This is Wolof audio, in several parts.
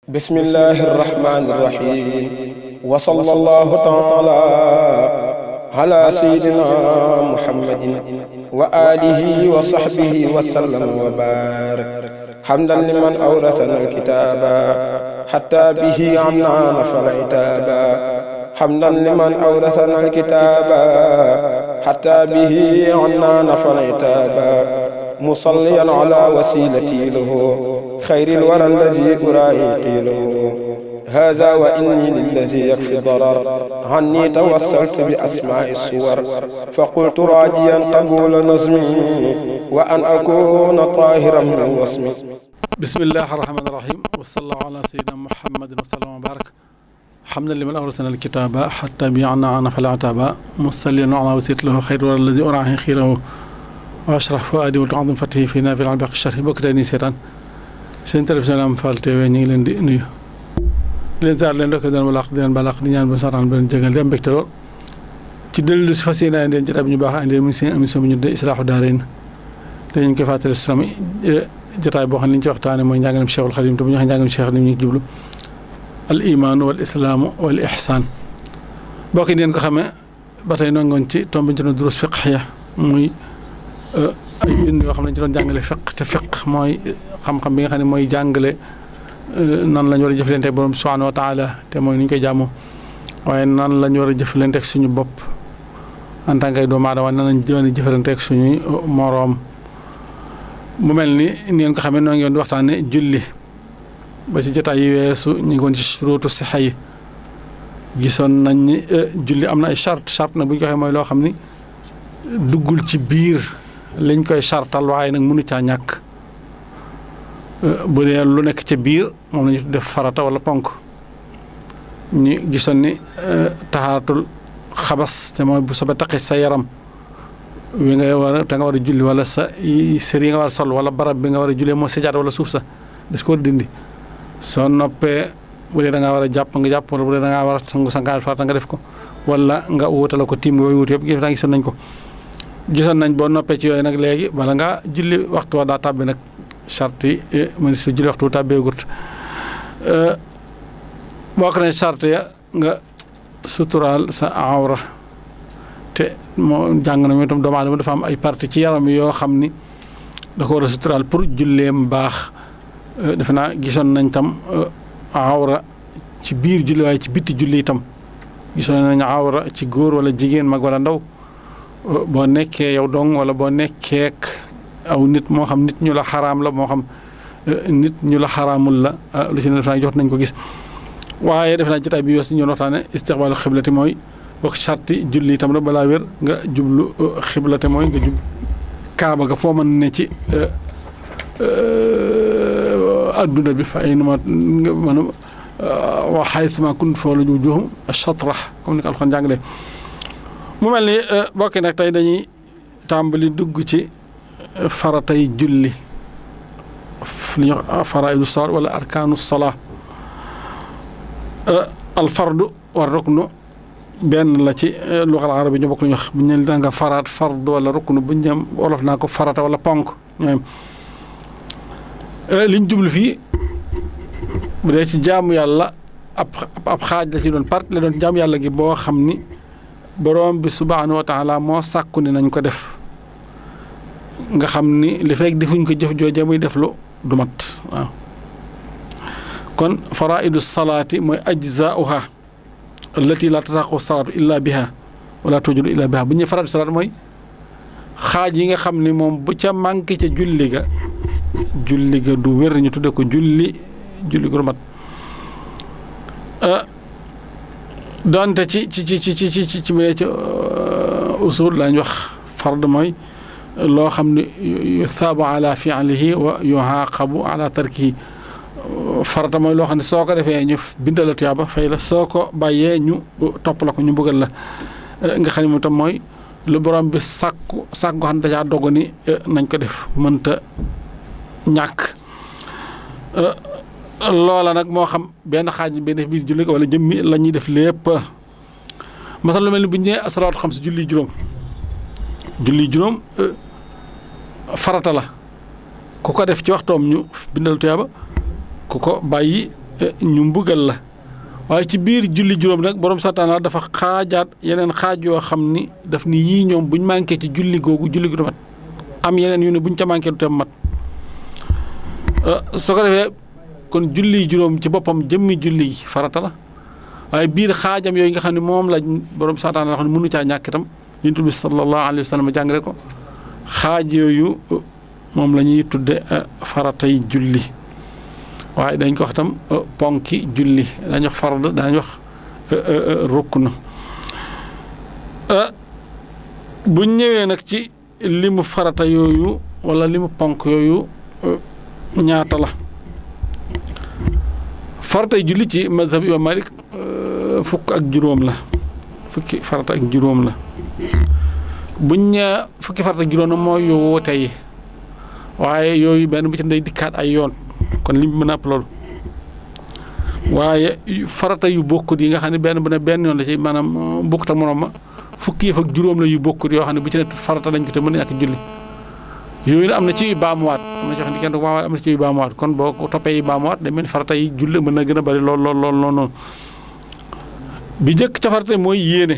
bismillahi irrahmani irrahim wa sallallahu taala ala sayyidina muhammadin wa alihi wa sahbihi wa sallam wa barak hamdan liman awrathana alkitaba hatta bihi anna nafal itaba hamdan liman awrathana alkitaba hatta bihi anna nafal itaba musalliyan ala wasilati lahu خير الورى الذي أرائي له هذا وإني للذي يكفي الضرر عني توسلت بأسماء الصور فقلت راجيا قبول نظمي وأن أكون طاهرا من وصمي. بسم الله الرحمن الرحيم وصلى الله على سيدنا محمد وسلم وبارك حمدا لمن أورثنا الكتاب حتى بيعنا عن فالعتاب مصليا على وسيلة له خير الورى الذي أرائي خيره وأشرف فؤادي وتعظم فتحه في نافع العباق الشرح bokk tey nii seetaan seen télévision Lamp Fall TV ñu ngi leen di nuyu leen saar leen dokk den balaq di leen balaq di ñaan ba sataan ba leen jégal di am mbégte lool ci dellu si fas yéene andi leen jotaay bi ñu baax andi leen muy seen émission bi ñu tuddee Islaahu Daarayn dañu koy fàttali si sama jotaay boo xam ne li ñu ci waxtaane mooy njàngalem Cheikhul Khadim te bu ñu waxee njàngalem Cheikh Khadim ñu ngi jublu al imaanu wal islaamu wal ihsaan bokk yi ngeen ko xamee ba tey noo ngoon ci tomb bi ñu ci doon durus fiqhiya muy ay bind yoo xam ne ci doon jàngale fiq te fiq mooy xam-xam bi nga xam ne mooy jàngale nan la ñu war a jëflante ak borom subhanahu wa taala te mooy ni ñu koy jàmmoo waaye nan la ñu war a jëflante ak suñu bopp en tant que ay doomu aadama nan lañ war a jëflante ak suñuy moroom mu mel ni ngeen ko xamee noo ngi woon di waxtaane julli ba ci jotaay yi weesu ñu ngi woon ci suruutu sixa yi gisoon nañ ni julli am na ay charte na bu ñu ko waxee mooy loo xam ni duggul ci biir liñ koy chartal waaye nag mënu caa ñàkk bu dee lu nekk ca biir moom la ñu def farata wala ponk ñu gisoon ni taxaaratul xabas te mooy bu soobee taqi sa yaram wi nga war a te nga war a julli wala sa sër yi nga war a sol wala barab bi nga war a jullee moo sijaat wala suuf sa des ko war a dindi soo noppee bu dee da ngaa war a jàpp nga jàpp wala bu dee da ngaa war a sangaal farata nga def ko wala nga wutala ko tiim yooyu wut yëpp gisoon nañ ko. gisoon nañ boo noppee ci yooyu nag léegi bala ngaa julli waxtu wa daa tàbbi nag charte yi man si julli waxtu tàbbeegut bokk na charte ya nga suturaal sa awra te moo jàng na itam doomu aadama dafa am ay partie ci yaram yoo xam ni da ko war a suturaal pour julleem baax defe naa gisoon nañ tam awra ci biir julli waaye ci bitti julli itam gisoon nañ awra ci góor wala jigéen mag wala ndaw boo nekkee yow dong wala boo nekkee aw nit moo xam nit ñu la xaraam la moo xam nit ñu la xaraamul la lu ci ne def naa jot nañ ko gis waaye def naa jotaay bi yoos ñu waxtaane istiqbaalu xiblati mooy bokk sarti julli itam la balaa wér nga jublu xiblate mooy nga jub kaaba ga foo mën ne ci adduna bi fa ay numa man wa haythuma kuntum fawallu wujuhum shatra comme ni ko Alxuraan jàngale mu mel ni bokk nag tey dañuy tàmbali dugg ci faratay julli li ñuy wax faraidu salaat wala arkaanu salaa al fardu war ruknu benn la ci luxal arabi ñu bokk lu ñu wax bu ñu ne nga faraat fard wala ruknu bu ñu dem wolof naa ko farata wala ponk ñoom liñ jublu fii bu dee ci jaamu yàlla ab xaaj la ci doon part la doon jaamu yàlla gi boo xam ni borom bi subhaanahu wa taala moo sàkku ni nañ ko def nga xam ni li fekk defuñ ko jëf jooje muy def lu du mat waaw kon faraidu salaati mooy ajzauha allati la tataqu salaatu illa biha wala tujudu illa biha bu ñu faraidu salaat mooy xaaj yi nga xam ni moom bu ca manqué ca julli ga du wér ñu tudde ko julli gu du mat donte ci usul lañ wax fard mooy loo xam ne yusaabu ala fi'lihi wa yuaqabu ala tarkihi farata mooy loo xam ne soo ko defee ñu bindal la tuyaaba fay la soo ko bàyyee ñu topp la ko ñu bëggal la nga xam ne moom tam mooy lu borom bi sàkku xam ne dajaa dogu ni nañ ko def mënta ñàkk loola nag moo xam benn xaaj benn biir julli ko wala jëmmi la ñuy def lépp masal lu mel ni bu ñu nee asalaatu xam si julli juróom farata la ku ko def ci waxtoom ñu bindal tuyaaba ku ko bàyyi ñu mbugal la waaye ci biir julli juróom nag borom sataana dafa xaajaat yeneen xaaj yoo xam ni daf ni yii ñoom buñ manqué ci julli googu julli gu mat am yeneen yu ne buñ ca manqué du te mat soo ko defee kon julli juróom ci boppam jëmmi julli farata la waaye biir xaajam yooyu nga xam ne moom la borom sataana xam ne mënu caa ñàkk itam Yonent bi sallallahu alayhi wa sallam jàngale ko xaaj yooyu moom la ñuy tudde faratay julli waaye dañ ko wax tam ponki julli dañ wax farad dañ wax rukn bu ñëwee nag ci limu farata yooyu wala limu ponk yooyu ñaata la faratay julli ci mazhab Imam Malik fukk ak juróom la fukki farata ak juróom la buñ ñaa fukki farata ak juróom mooy yu wuute yi waaye yooyu benn bu ci day dikkaat ay yoon kon li mën a ëpp loolu waaye farata yu bokkut yi nga xam ne benn bu ne benn yoon la ci maanaam bokkut ak morom ma fukki yëf ak juróom la yu bokkut yoo xam ne bu ci ne farata lañ ko te mën a ñàkk julli yooyu la am na ci baamuwaat am na ci xam ne kenn du baamuwaat am na ci baamuwaat kon boo ko toppee yi baamuwaat day mel ni farata yi julli mën na gën a bari lool noonu bi njëkk ca farata mooy yéene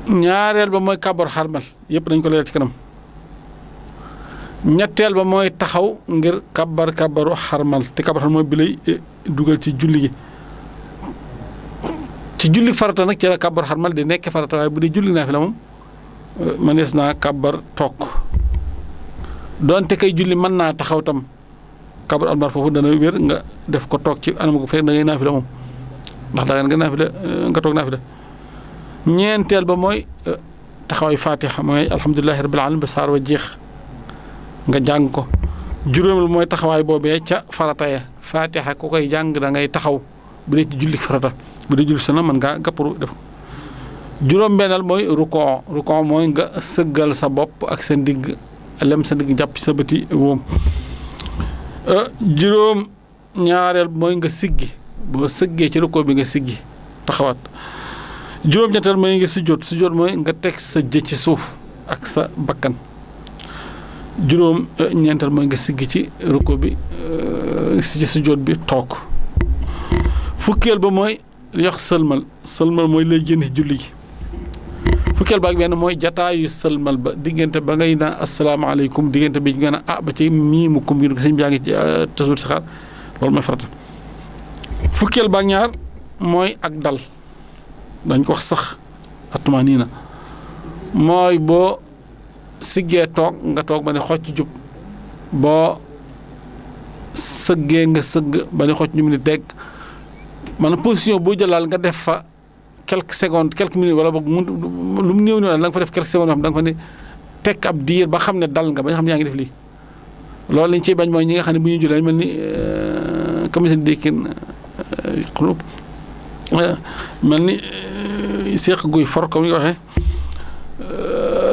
ñaareel ba mooy kabar xarmal yëpp dañ ko leeral ci kanam ñetteel ba mooy taxaw ngir kabaru xarmal te kabar xarmal mooy bi lay dugal ci julli gi ci julli farata nag ci la kabar xarmal di nekk farata waaye bu dee julli naa fi la moom mënees naa kabar toog donte kay julli mën naa taxaw tam kabar xarmal foofu dana wér nga def ko toog ci anam ko fekk da ngay naa fi la moom ndax da nga naa fi la nga toog naa fi la ñeenteel ba mooy taxaway fatiha mooy alhamdulillahi rabbil alamin ba saar wa jeex nga jàng ko juróomeel mooy taxawaay boobee ca farata ya fatiha ku koy jàng da ngay taxaw bu dee ci julli farata bu dee julli sunna mën ngaa gàpparu def ko juróom-benneel mooy rukon mooy nga sëggal sa bopp ak sa ndigg lem sa ndigg jàpp sa bëti wóom juróom ñaareel mooy nga siggi boo sëggee ci rukoo bi nga siggi taxawaat juróom-ñetteel mooy nga sujjóot mooy nga teg sa jë ci suuf ak sa bakkan juróom-ñeenteel mooy nga siggi ci rukoo bi ci sujjóot bi toog fukkeel ba mooy li wax sëlmal mooy lay génn julli gi fukkeel ba ak benn mooy jataayu sëlmal ba diggante ba ngay naa asalaamaaleykum diggante bi nga naa ba ci miimu kum gi sëñ bi yaa ngi ci tasawur si xaar loolu mooy farata fukkeel ba ak ñaar mooy ak dal dañ ko wax sax atuma nii na mooy boo siggee toog nga toog ba ne xocc jub boo sëggee nga sëgg ba ne xocc jub ni dégg maanaam position boo jëlaal nga def fa quelques secondes quelques minutes wala boog lu mu néew da nga fa def quelques secondes yoo xam da nga fa ne tekk ab diir ba xam ne dal nga ba nga xam ne yaa ngi def lii loolu lañ ciy bañ mooy ñi nga xam ne bu ñuy jullee mel ni commission dékin xulub mel ni seeq guy for comme ni ko waxee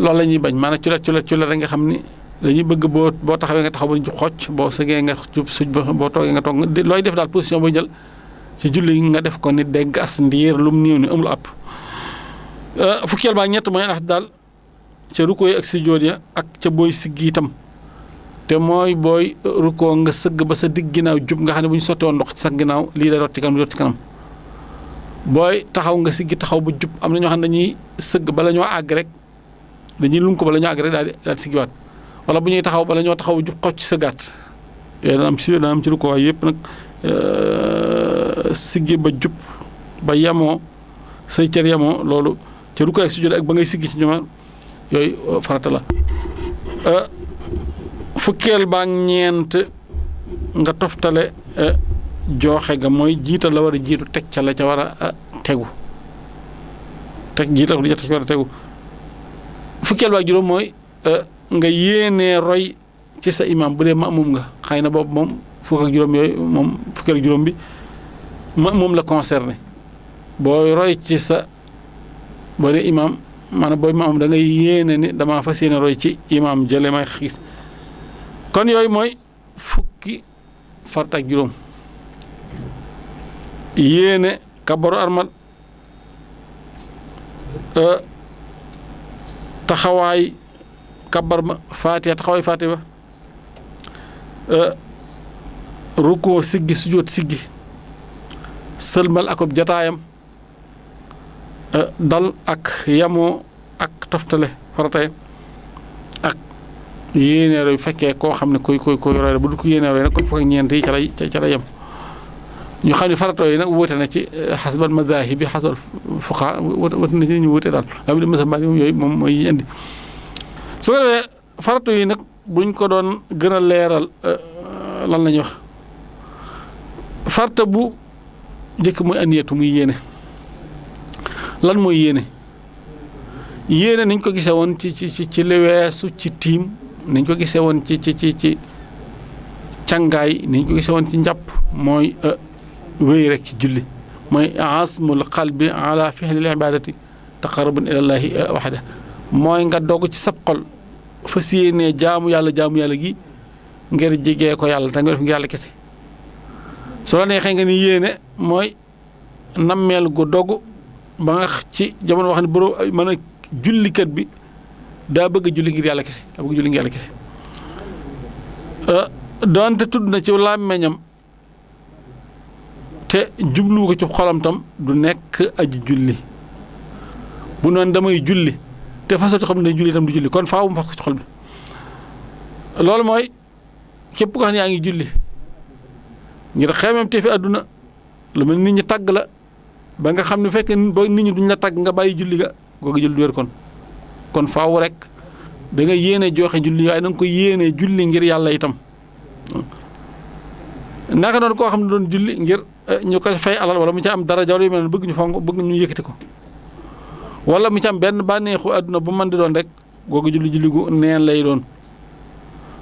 loolu la ñuy bañ maanaam culet rek nga xam ni dañuy bëgg boo taxawee nga taxaw ba ñu xocc boo sëgee nga jub suj boo toogee nga toog looy def daal position booy jël ci julli nga def ko ni dégg as ndiir lu mu néew ni amul àpp fukkeel baa ñett mooy ndax daal ca rukkoo yi ak sujjóot ya ak ca booy siggi itam te mooy booy rukkoo nga sëgg ba sa digg ginnaaw jub nga xam ne bu ñu sotti woon ndox ci sa ginnaaw lii day doot ci kanam booy taxaw nga siggi taxaw bu jub am na ñoo xam ne dañuy sëgg bala ñoo àgg rek dañuy lunk bala ñoo àgg rek daal di siggiwaat wala bu ñuy taxaw bala ñoo taxaw jub xaw ci sa gàtt yooyu dana am ci rukkoo waaye yëpp nag siggi ba jub ba yemoo say cër yemoo loolu ca rukkoo ak sujjóot ak ba ngay siggi ci ñoom yooyu farata la fukkeel baa ñeent nga toftale jooxe ga mooy jiital la war a jiitu teg ca la ca war a tegu jiital la ca war a tegu fukkeel baa juróom mooy nga yéenee roy ci sa imam bu dee maamum nga xëy na boobu moom fukk ak juróom yooyu moom fukkeel ak juróom bi maamum la concerné booy roy ci sa boo dee imam maanaam booy maamum da ngay yéene ni damaa fas yéene roy ci imam jële may xis kon yooyu mooy fukki farata ak juróom yéene kabaru armal taxawaay kabar ba faatiha taxawaay faatiha ba rukkoo siggi sujjóot siggi sëlmal akob jataayam dal ak yamoo ak toftale faratay ak yéene roy fekkee koo xam ne koy roy bu du ko yéene roy nag kon fukk ak ñeent yi ca la yem ñu xam ne faratoo yi nag wóote na ci xasbal madaahibi xasbal fuqahaa wóote na ci ñu wóote daal am di mësa mali yooyu moom mooy indi su ko defee faratoo yi nag buñ ko doon gën a leeral lan la ñuy wax farta bu njëkk mooy aniyatu muy yéene lan mooy yéene niñ ko gisee woon ci li weesu ci tiim niñ ko gisee woon ci càngaay niñ ko gisee woon ci njàpp mooy wéy rek ci julli mooy azmul qalbi ala fi'lil ibadati taqarruban ilallahi wahda mooy nga dogg ci sab xol fas yéenee jaamu yàlla gi ngir jigee ko yàlla da nga def ngir yàlla kese soo la neexee nga ni yéene mooy nammeel gu dogg ba nga ci jamono wax ne borom mën a jullikat bi daa bëgg a julli ngir yàlla kese doonte tudd na ci làmmeñam te jublu ko ci xolam tam du nekk aji julli bu noonu damay julli te fasoo ci xam ne julli tam du julli kon faaw mu fas ko ci xol bi loolu mooy képp ko xam ne yaa ngi julli ngir xeemem te fi àdduna lu mel nit ñi tàgg la ba nga xam ne fekk ba nit ñi duñ la tàgg nga bàyyi julli ga googu julli du wér kon faaw rek da nga yéene joxe julli waaye da nga ko yéene julli ngir yàlla itam naka noonu koo xam ne doon julli ngir ñu ko fay alal wala mu ci am daraja wala yu mel ne bëgg ñu fonk bëgg ñu yëkkati ko wala mu ci am benn bànneexu àdduna bu mën di doon rek googu julli gu neen lay doon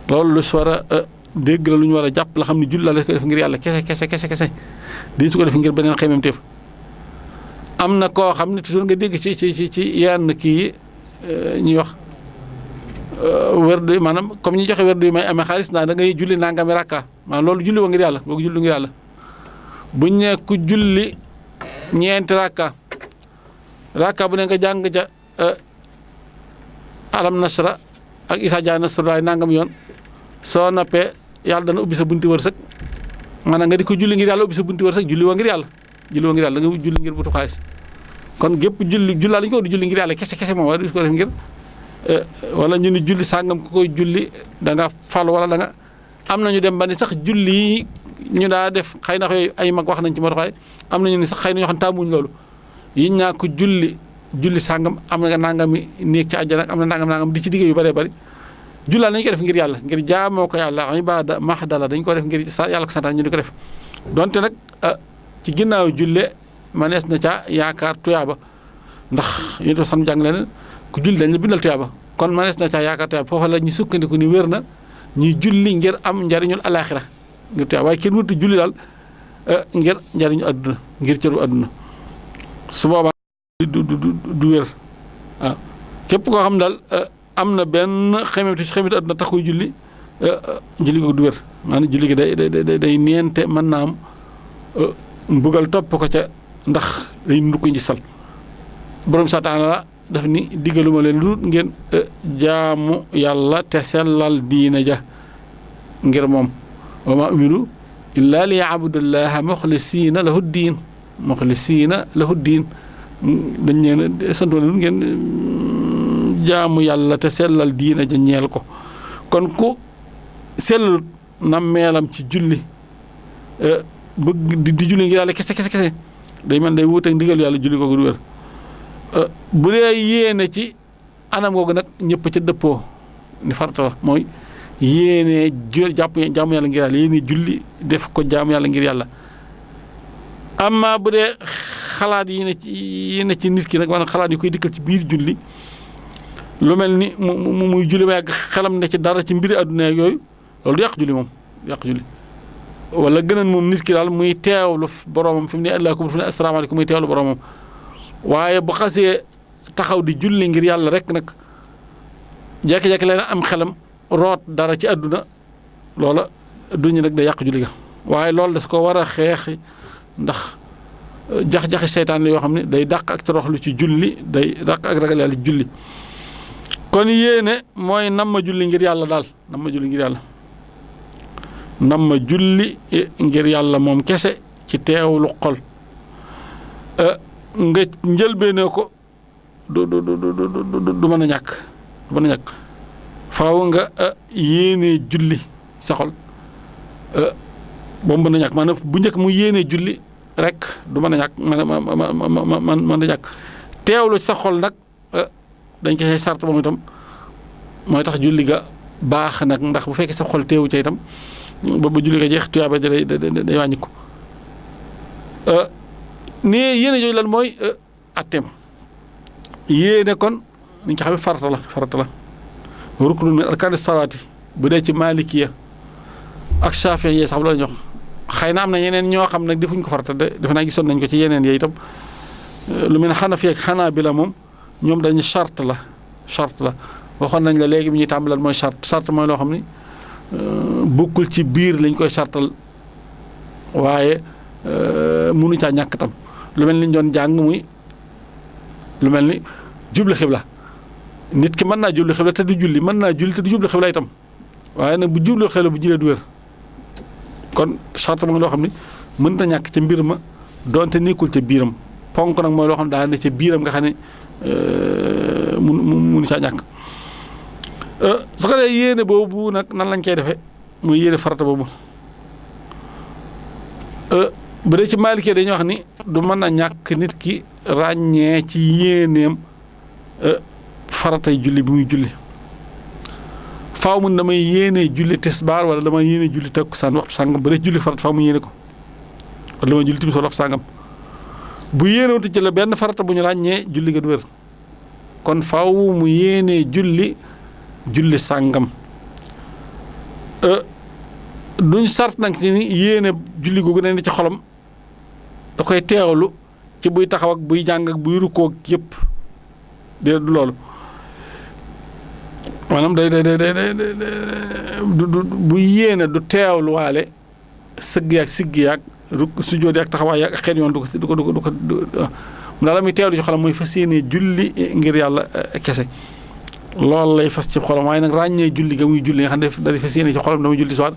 loolu lu si war a dégg la lu ñu war a jàpp la xam ne julli la ko def ngir yàlla kese di su ko def ngir beneen xeymam teef am na koo xam ne toujours nga dégg ci yenn kii yi ñuy wax werdu maanaam comme ñi joxe werdu yi may amee xaalis naa da ngay julli nangami rakka maanaam loolu julli woo ngir yàlla googu julli ngir yàlla buñ ne ku julli ñeenti rakka bu ne nga jàng ca alam nasra ak isa ja nasrullahi nangam yoon soo noppee yàlla dana ubbi sa bunti wërsëg maanaam nga di ko julli ngir yàlla ubbi sa bunti wërsëg julli woo ngir yàlla da nga julli ngir butu xaalis kon gépp jullaa lañu ko di julli ngir yàlla kese moom waaye du ko def ngir wala ñu ni julli sàngam ku koy julli da nga fal wala da nga am nañu dem ba ni sax julli yi ñu daa def xëy na ay mag wax nañ ci moo tax am nañu ni sax xëy na ñoo xam tàmmuñ loolu yiñ naa ko julli sàngam am na nangami néeg ci àjjana am na nangam di ci digge yu bëree bëri jullaa nañu ko def ngir yàlla ngir jaamoo ko yàlla ibada mahdala dañ ko def ngir yàlla ko santaan ñu di ko def donte nag ci ginnaaw julle manees na ca yaakaar tuyaaba ndax yéen san jàng leen ku julli dañ la bindal tuyaaba kon manees na ca yaakaar tuyaaba foofa la ñu sukkandiku ni wér na ñuy julli ngir am njariñul alaxira ngir tuyaaba waaye kenn wutu julli daal ngir njariñu àdduna ngir cëru àdduna su boobaa du wér waaw képp koo xam daal am na benn xemetu àdduna tax koy julli ko du wér maanaam julli gi day niente mën naa am mbugal topp ko ca ndax day ndu ko njisal borom sataana la daf ni diggaluma leen lu ngeen jaamu yàlla te sellal diina ja ngir moom wa ma umiru illa li yaabudullaha muxlisiina lahu diin dañ leen santoon lu ngeen jaamu yàlla te sellal diina ja ñeel ko kon ku sellut na meelam ci julli bëgg di julli ngir yàlla kese day mel day wuuteeg ndigal yàlla julli googu du wér bu dee yéene ci anam googu nag ñëpp ca dëppoo ni farata la mooy yéene jaamu yàlla ngir yàlla yéene julli def ko jaamu yàlla ngir yàlla amma bu dee xalaat yi ne ci nit ki nag maanaam xalaat yi koy dikkal ci biir julli lu mel ni muy julli ba yàgg xelam ne ci dara ci mbiri àdduna yooyu loolu du yàq julli wala gënoon moom nit ki daal muy teewlu boromam fi mu ne allahumma fi mu ne asalaamaaleykum muy teewlu boromam waaye bu xasee taxaw di julli ngir yàlla rek nag jekki-jekki leen am xelam root dara ci àdduna loola duñu nag day yàq julli ga waaye loolu das ko war a xeex ndax jax-jaxi seytaan la yoo xam ne day dàq ak toroxlu ci julli day dàq ak ragal yàlla ci julli kon yéene mooy nam ma julli ngir yàlla daal nam ma julli ngir yàlla nam ma julli ngir yàlla moom kese ci teewlu xol nga njëlbeenee ko du mën a ñàkk du mën a ñàkk faaw nga yéenee julli sa xol boobu mën a ñàkk maanaam bu njëkk mu yéenee julli rek du mën a ñàkk mën a ñàkk teewlu sa xol nag dañ ko say sart moom itam mooy tax julli ga baax nag ndax bu fekkee sa xol teewu ca itam ba julli ga jeex tuyaaba day wàññi ko ne yéene jooju lan mooy atteem yéene kon ni nga xam ne farata la ruknu min arkaani salaati bu dee ci malikiya ak shafi'i sax la ñu wax xëy na am na yeneen ñoo xam nag defuñ ko farata de defe naa gisoon nañ ko ci yeneen yi itam lu mel ne Hanafi ak Hanabila moom ñoom dañu charte la waxoon nañ la léegi bi ñuy tàmbalal mooy charte mooy loo xam ni bokkul ci biir lañ koy chartal waaye mënu caa ñàkk tam lu mel ni ñu doon jàng muy lu mel ni jubli xibla nit ki mën naa jubli xibla te du julli mën naa julli te du jubli xibla itam waaye nag bu jubli xibla bu jilee du wér kon charte mooy loo xam ni mënta ñàkk ca mbir ma doonte nekkul ca biiram ponk nag mooy loo xam ne daa ne ca biiram nga xam ne mënu caa ñàkk su ko dee yéene boobu nag nan lañ koy defee muy yéene farata boobu bu dee ci Maalikee dañuy wax ni du mën a ñàkk nit ki ràññee ci yéeneem faratay julli bi muy julli faaw mun damay yéene julli tisbaar wala damay yéene julli takkusaan waxtu sàngam bu dee julli farata faaw mu yéene ko wala damay julli timis wala waxtu sàngam bu yéenewutu ci la benn farata bu ñu ràññee julli ga du wér kon faaw mu yéene julli sàngam duñ sart nag ci ni yéene julli googu ne ci xolam da koy teewlu ci buy taxaw ak buy jàng ak buy rukkoo yëpp de du loolu maanaam day buy yéene du teewlu waale sëgg yaag siggi yaag sujjóot yaag taxawaay yaag xeet yoon du ko mu daal la muy teewlu ci xolam muy fas yéene julli ngir yàlla kese loolu lay fas ci xolam waaye nag ràññee julli ga muy julli nga xam ne da fas yéene ci xolam damay julli tisbaar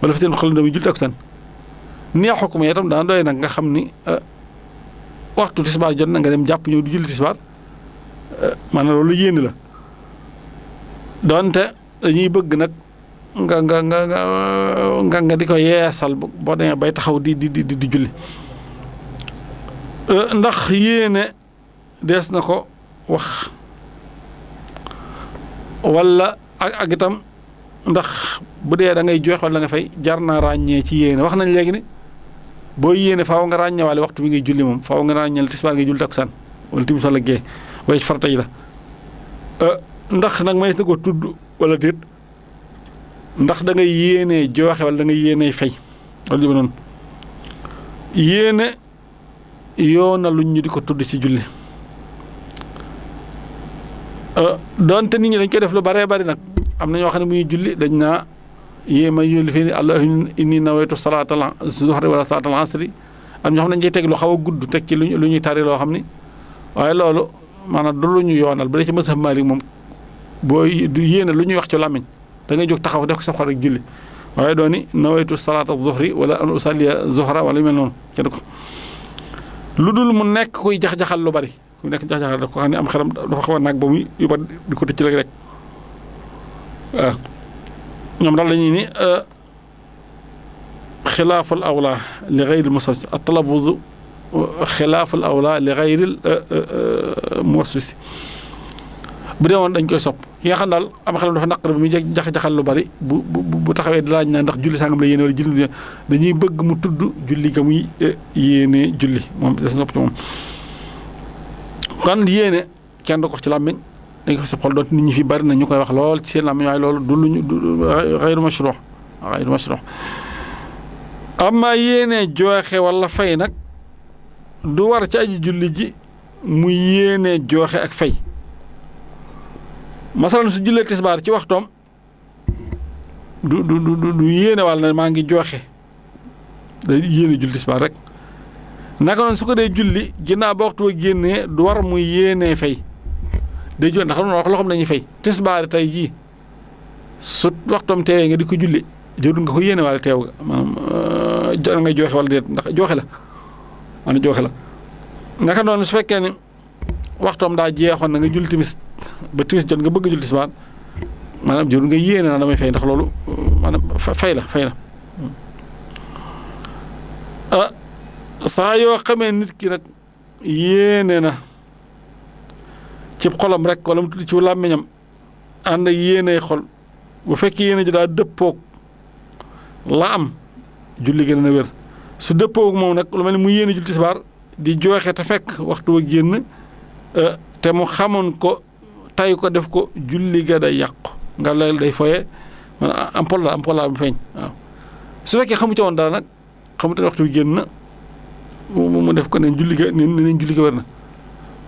wala fas yéene xolam damay julli takkusaan neexu ko ma itam daan doy nag nga xam ni waxtu tisbaar jot na nga dem jàpp ñëw di julli tisbaar maanaam loolu yéene la donte dañuy bëgg nag nga di ko yeesal boo demee bay taxaw di julli ndax yéene dees na ko wax wala ak itam ndax bu dee da ngay joxe wala nga fay jar naa ràññee ci yéene wax nañ léegi ni boo yéene faaw nga ràññewaale waxtu bi ngay julli moom faaw nga ràññeel tisbaar ngay julli takkusaan wala timis wala gee wala ci farata yi la ndax nag may na ko tudd wala déet ndax da ngay yéenee joxe wala da ngay yéenee fay wala jëme noonu yéene yoona luñ ñu di ko tudd ci julli doonte nit ñi dañ koy def lu baree bari nag am na ñoo xam ne muy julli dañ naa yéema julli fii ni allahumma inni nawaytu salaatal zuhri wala salaatal asri am ñoo xam ne dañ cey teg lu xaw a gudd teg ci lu ñuy tari loo xam ni waaye loolu maanaam du lu ñu yoonal ba dee ci mazhab Maalik moom boo yéene lu ñuy wax ci làmmiñ da ngay jóg taxaw def ko sa xol rek julli waaye dooni nawaytu salaatal zuhri wala an usalliya zuhra wala yu mel noonu kenn ko lu dul mu nekk kuy jax-jaxal lu bari ku nekk jax-jaxal da ko xam ne am xelam dafa xaw a naag ba muy yóbba di ko tëcc rek waaw ñoom daal dañuy ni xilaaful awla li gayri musawwis at-talaffuz xilaaful awla li gayri muwaswis bu dee woon dañ koy sopp ki nga xam daal am xelam dafa naqar bi muy jax-jaxal lu bari bu taxawee di laaj naa ndax julli sangam la yéene wala julli dañuy bëgg mu tudd julli ga muy yéene julli moom des nopp ci moom kon yéene kenn du ko ci làmmiñ dañ ko si xol doon nit ñi fi bari na ñu koy wax lool ci seen làmmiñ waaye loolu du luñu xayru mashru' amma yéene jooxe wala fay nag du war ci aji julli ji mu yéene jooxe ak fay masalan su jullee tisbaar ci waxtoom du yéene wàll na maa ngi jooxe day yéene julli tisbaar rek naka noonu su ko dee julli ginnaaw ba waxtu wa génnee du war muy yéenee fay day julli ndax loo xam ne dañuy fay tisbaar tey jii su waxtoom teewee nga di ko julli jërul nga ko yéene wala teew ga maanaam ngay joxe wala déet ndax joxe la maanaam joxe la naka noonu su fekkee ni waxtoom daa jeexoon na nga julli timis ba timis jot nga bëgg a julli tisbaar maanaam jërul nga yéene na damay fay ndax loolu maanaam fay la saa yoo xamee nit ki nag yéene na ci xolam rek wala mu tudd ci làmmiñam ànd ak yéeney xol bu fekkee yéene ji daa dëppoog la am julli gi dana wér su dëppoog moom nag lu mel ni mu yéene julli tisbaar di joxe te fekk waxtu wa génn te mu xamoon ko tay ko def ko julli ga day yàqu nga lay day foye man am pol la mu feeñ waaw su fekkee xamu ci woon dara nag xamu te waxtu bi génn na mu def ko ne julli ga ne julli ga wér na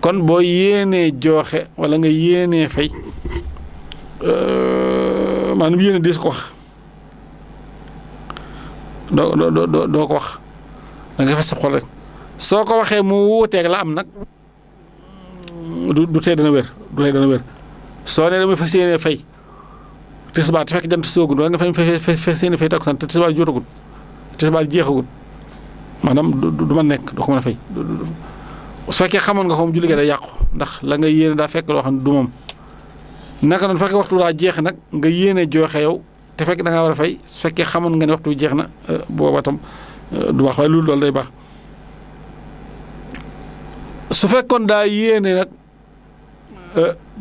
kon boo yéenee joxe wala nga yéenee fay maanaam yéene dees ko wax doo ko wax da nga fas sa xol rek soo ko waxee mu wuuteeg la am nag du tee dana wér soo nee damay fas yéenee fay tisbaar te fekk jant soogul wala nga fas yéenee fay takkusaan te tisbaar jotagul tisbaar jeexagul maanaam du ma nekk doo ko mën a fay su fekkee xamoon nga ko moom julli gi day yàqu ndax la nga yéene daa fekk loo xam ne du moom naka noonu fekkee waxtu daa jeex nag nga yéene joxe yow te fekk da ngaa war a fay su fekkee xamoon nga ne waxtu jeex na booba tam du baax waaye loolu day baax su fekkoon daa yéene nag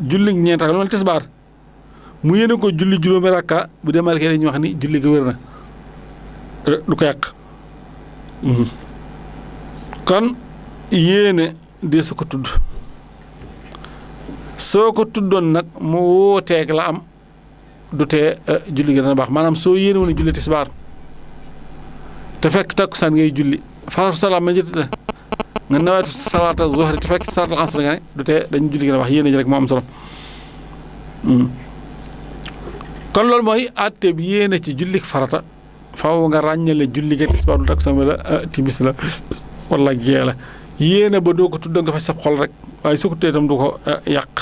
julli ñeent ak lu mel tisbaar mu yéene ko julli juróomi rakka bu dee Maliki dañuy wax ni julli ga wér na du ko yàq kon yéene dee su ko tudd soo ko tuddoon nag mu wóoteeg la am du tee julli gi dana baax maanaam soo yéene woon julli tisbaar te fekk takkusaan ngay julli faatu salaam ma njëtt la nga nawetu salaata zuhri te fekk salaatul asr nga ne du tee dañu julli gi dana baax yéene ji rek moo am solo kon loolu mooy àtte bi yéene ci jullik farata faaw nga ràññale julli gi tisbaar du takkusaan wala timis la wala gee la yéene ba doo ko tudd nga fa sab xol rek waaye su ko tee itam du ko yàq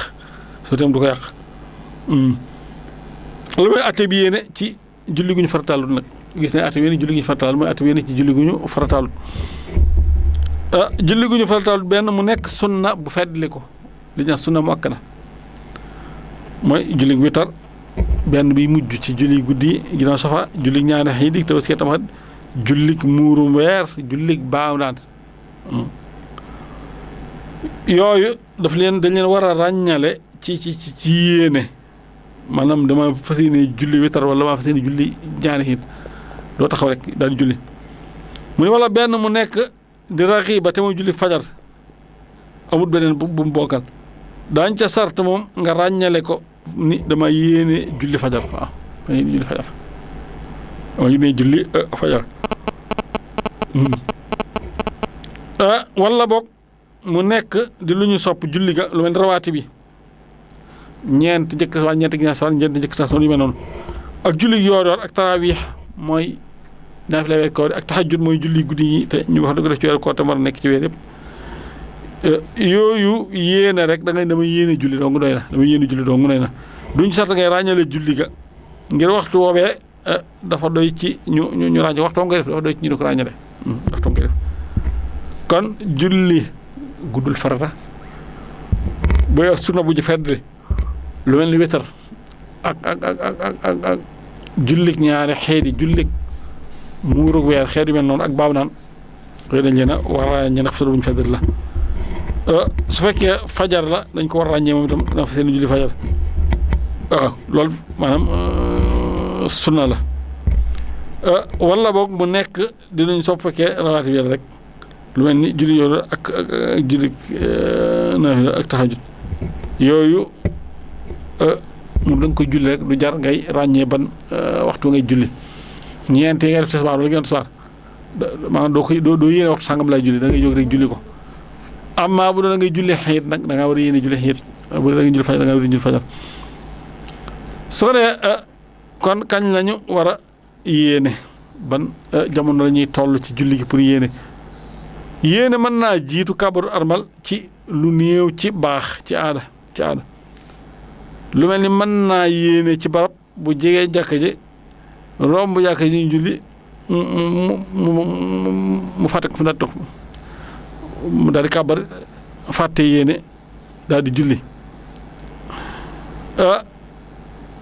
loolu mooy àtte bi yéene ci julli gu ñu farataalut nag gis ne àtte bi yéene julli gu ñu farataalut mooy àtte bi yéene ci julli gu ñu farataalut julli gu ñu farataalut benn mu nekk sunna bu feddli ko li ñu naan sunna mu akkana mooy julli gu witar benn bi mujj ci julli guddi ginnaaw safa julli ñaari xiid tabaski tamxarit julli muuru weer julli baaw daan yooyu dañ leen war a ràññale ci yéene maanaam dama fas yéene julli witar wala dama fas yéene julli ñaari xiid doo taxaw rek daal di julli mu ne wala benn mu nekk di raxiba te mooy julli fajar amut beneen bu mu bokkal daañ ca sart moom nga ràññale ko ni dama yéene julli fajar waaw dama yéene julli fajar wala boog mu nekk di lu ñu sopp julli ga lu mel rawaati bi ñeent njëkk sa ñeent ginnaaw sa ñeent njëkk sa yu mel noonu ak julli yoor ak tarawih mooy naafila weer koor ak tahajjud mooy julli guddi yi te ñu wax dëgg def ci weer koor te war a nekk ci weer yëpp yooyu yéene rek da ngay dama yéene julli dong doy na dama yéene julli dong doy na duñ sax da ngay ràññale julli ga ngir waxtu woobee dafa doy ci ñu ràññale waxtu ngay def dafa doy ci ñu di ko ràññale waxtu ngay def kon julli guddul farata booy ak sunna bu ji fedd lu mel ni wétar ak jullik ñaari xeeti jullik muurug weer xeet yu mel noonu ak baaw naan yooyu dañ leen a war a ràññee ndax sunna bu ñu fedd la su fekkee fajar la dañ ko war a ràññee moom itam dana fa seen julli fajar waaw loolu maanaam sunna la wala boog mu nekk dinañ sopp fekkee rawaati bi rek lu mel ni julli yooyu ak julli naafila ak tahajjud yooyu moom da nga koy julli rek du jar ngay ràññee ban waxtu ngay julli ñeent yi ngay def tisbaar wala ngeen tisbaar maanaam doo yéene waxtu sàngam lay julli da ngay jóg rek julli ko amma bu doon da ngay julli xiit nag da ngaa war a yéene julli xiit bu doon da ngay julli fajar da ngaa war a julli fajar su ko dee kon kañ lañu war a yéene ban jamono la ñuy toll ci julli gi pour yéene mën naa jiitu kabaru armal ci lu néew ci baax ci aada lu mel ni mën naa yéene ci barab bu jegee jàkka ji romb jàkka ji ñu julli mu fàtte ko fu daal toog mu daal di kàbbar fàtte yéene daal di julli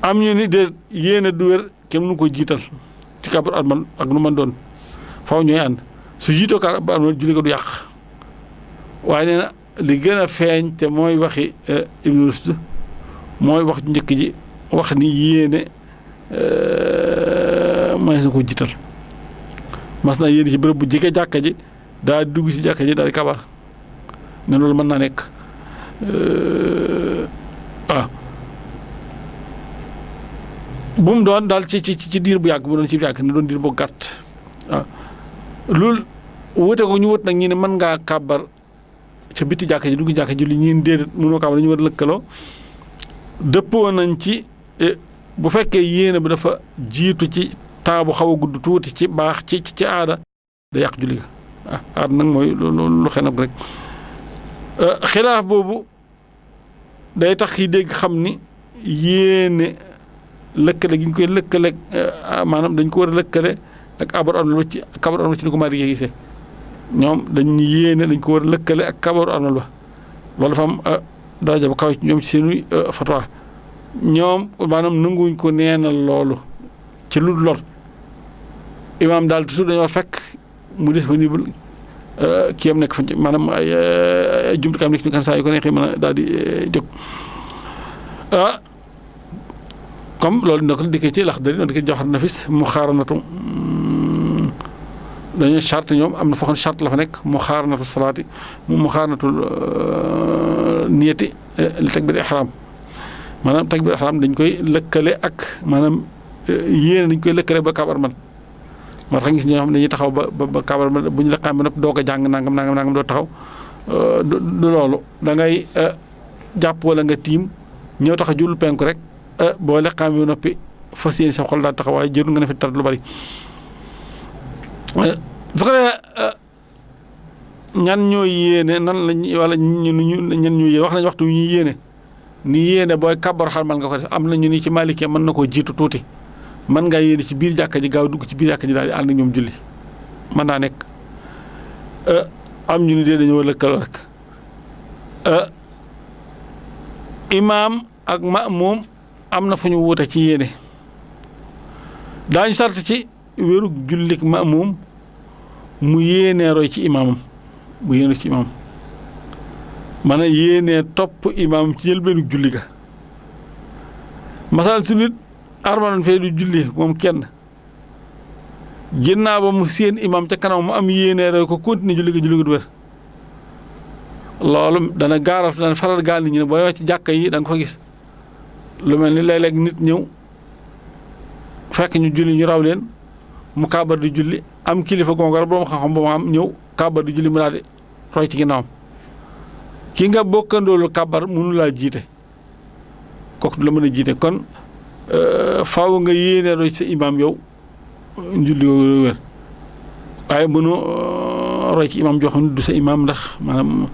am ñu ni de yéene du wér kenn mënu ko jiital ci kàbbar armal ak nu man doon faw ñooy ànd su jiitoo kàbbar armal julli ko du yàq waaye nee na li gën a feeñ te mooy waxi Ibn Rushd mooy wax ju njëkk ji wax ni yéene mënees na ko jiital mas naa yéene ci bërëb bu jege jàkka ji daa dugg ci jàkka ji daal di kabar ne loolu mën naa nekk waaw bu mu doon daal ci diir bu yàgg bu doon ci yàgg ne doon diir bu gàtt waaw loolu wute ko ñu wut nag ñi ne mën ngaa kabar ca biti jàkka ji dugg jàkka ji li ñuy déedéet mënoo kabar dañu war a lëkkaloo dëppoo nañ ci bu fekkee yéene bi dafa jiitu ci temps bu xaw a gudd tuuti ci baax ci aada da yàq julli ga aada nag mooy lu xenab rek xilaaf boobu day tax ki dégg xam ni yéene lëkkale gi ñu koy lëkkale maanaam dañ ko war a lëkkale ak kabaru armal ba ci kabaru armal ci ni ko maa di gisee ñoom dañ yéene dañ ko war a lëkkale ak kabaru armal ba loolu dafa am daraja bu kaw ci ñoom ci seeni fatwa ñoom maanaam nanguwuñ ko neenal loolu ci lu lor imaam daal toujours dañoo war fekk mu disponible kii am nekk fa maanaam ay jumtukaay nekk kan saa yu ko neexee mën a daal di jóg comme loolu dina ko dikkee ci lax dari noonu dikkee joxar nafis mu xaaranatu dañoo charte ñoom am na foo xam ne charte la fa nekk mu xaaranatu salaati mu xaaranatu niyati li takbir ihram maanaam takbir ihram dañ koy lëkkale ak maanaam yéene dañ koy lëkkale ba kaab armal moo tax gis ñoo xam ne dañuy taxaw ba kaab armal bu ñu laqaam ba nopp doo ko jàng nangam doo taxaw du loolu da ngay jàpp wala nga tiim ñëw tax a jublu penku rek boo laqaam bi noppi fas yéene sa xol daal taxaw waaye jërul nga ne fi tar lu bari su ko defee ñan ñooy yéene nan lañ wala ñan ñooy yéene wax nañ waxtu ñuy yéene ni yéene booy kàbbar xarmal nga ko def am na ñu ni ci Maliki mën na koo jiitu tuuti mën ngaa yéene ci biir jàkka ji gaaw dugg ci biir jàkka ji daal di ànd ak ñoom julli mën naa nekk am ñu ni dee dañoo lëkkaloo rek imaam ak ma'muum am na fu ñu wuute ci yéene daañu sart ci wérug jullik ma'muum mu yéenee roy ci imaamam mu yéene ci imaam man a yéenee topp imaam ci njëlbeenu julli ga masal su nit armaloon fee du julli moom kenn ginnaaw ba mu séen imaam ca kanam mu am yéenee roy ko continuer julli ga du wér loolu dana faral gaal nit ñi ne boo demee ci jàkka yi da nga ko gis lu mel ni léeg-léeg nit ñëw fekk ñu julli ñu raw leen mu kaabar di julli am kilifa gongar borom xam-xam ba mu am ñëw kaabar di julli mu daal di roy ci ginnaawam ki nga bokkandoolu kaabar mënu laa jiite kooku du la mën a jiite kon faaw nga yéene roy sa imaam yow julli yooyu wér waaye mënu roy ci imaam joo xam ne du sa imaam ndax maanaam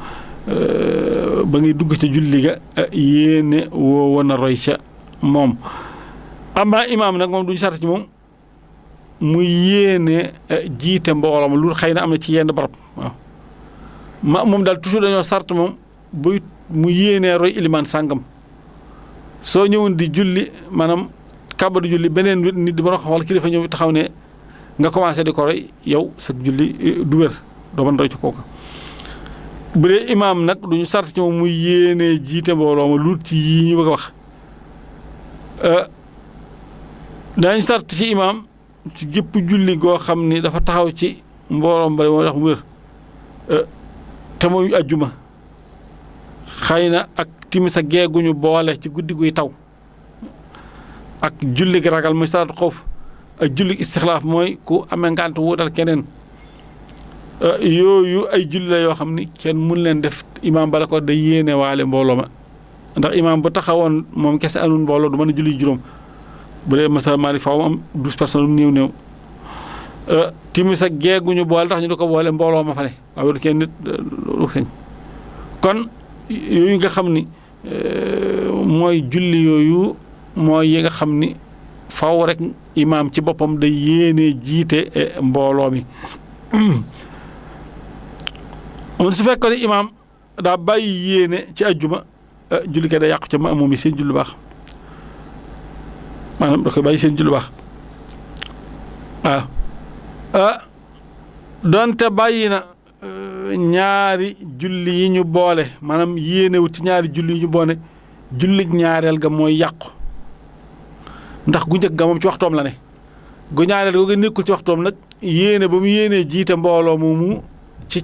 ba ngay dugg ca julli ga yéene woo woon a roy ca moom amaa imaam nag moom duñu sart ci moom muy yéene jiite mbooloo ma lu xëy na am na ci yenn barab waaw moom daal toujours dañoo sart moom buy mu yéenee roy ilimaan sàngam soo ñëwoon di julli maanaam kàbba di julli beneen nit di ba wala kilifa ñëw taxaw ne nga commencé di ko roy yow sa julli du wér doo mën roy ci kooka bu dee imaam nag duñu sart ci moom muy yéenee jiite mbooloo ma lu ci yii ñu bëgg a wax daañu sart ci imaam ci gépp julli goo xam ni dafa taxaw ci mbooloom bari moo tax mu wér te mooy ajjuma xëy na ak timis ak geeguñu boole ci guddi guy taw ak julli gi ragal muy salaatu xawf ak julli istixlaaf mooy ku amee ngànt wuutal keneen yooyu ay julli la yoo xam ni kenn mun leen def imaam bala ko day yéene waale mbooloo ma ndax imaam bu taxawoon moom kese anul mbooloo du mën a julli juróom bu dee masal Maalik faaw am 12 personnes néew timis ak geeguñu boole tax ñu di ko boole mbooloo ma fa ne waaye du kenn nit lu xeñ kon yooyu nga xam ni mooy julli yooyu mooy yi nga xam ni faw rek imaam ci boppam day yéene jiite mbooloo mi mun su fekkoon ne imaam daa bàyyi yéene ci ajjuma julli kay day yàqu ca maamum yi seen julli baax maanaam da koy bàyyi seen julli baax waaw donte bàyyi na ñaari julli yi ñu boole maanaam yéenewut ci ñaari julli yi ñu boole jullig ñaareel ga mooy yàqu ndax gu njëkk ga moom ci waxtoom la ne gu ñaareel ga nekkul ci waxtoom nag yéene ba mu yéenee jiite mbooloo moomu ci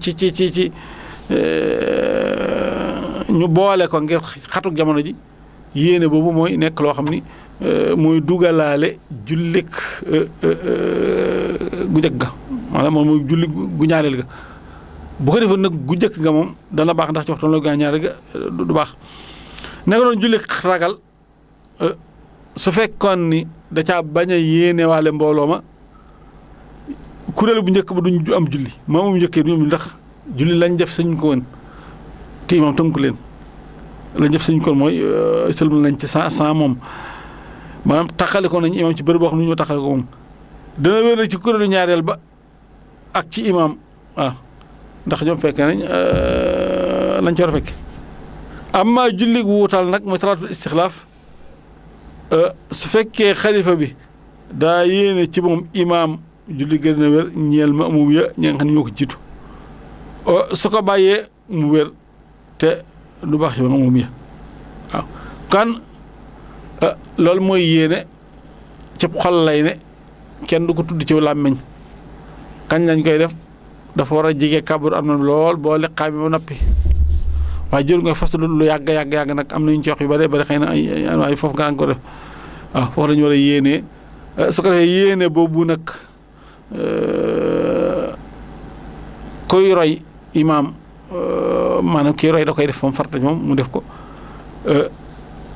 ñu boole ko ngir xatuk jamono ji yéene boobu mooy nekk loo xam ni mooy dugalaale jullik gu njëkk ga maanaam moom mooy julli gu ñaareel ga bu ko defoon nag gu njëkk ga moom dana baax ndax ci waxtoom la gu ñaareel ga du baax naka doon jullik ragal su fekkoon ni da caa bañ a yéene waale mbooloo ma kuréel bu njëkk ba duñ am julli moom njëkkee du ñu ndax julli lañ def sañ ko woon te imaam tënku leen lañ def sañ ko mooy sëlmal nañ ci sans moom maanaam taxale ko nañ imaam ci bërëb boo xam ne ñu taxale ko moom dana wér ci kuréelu ñaareel ba ak ci imaam waaw ndax ñoom fekk nañ lañ ci war a fekk amma julli gu wuutal nag mooy salaatul istixlaaf su fekkee xalifa bi daa yéene ci moom imaam julli gën a wér ñeel ma moom ya ñi nga xam ne ñoo ko jiitu su ko bàyyee mu wér te du baax ci moom ya waaw kan loolu mooy yéene ci xol lay ne kenn du ko tudd ci làmmiñ kañ lañ koy def dafa war a jege kàbbaru am na lool boo liqaam bi ba noppi waaye jël nga fas lu yàgg nag am na ñu ci wax yu bari bari xëy na ay foofu nga ko def waaw foofu la ñu war a yéenee su ko defee yéene boobu nag koy roy imaam maanaam kii roy da koy def moom farata ci moom mu def ko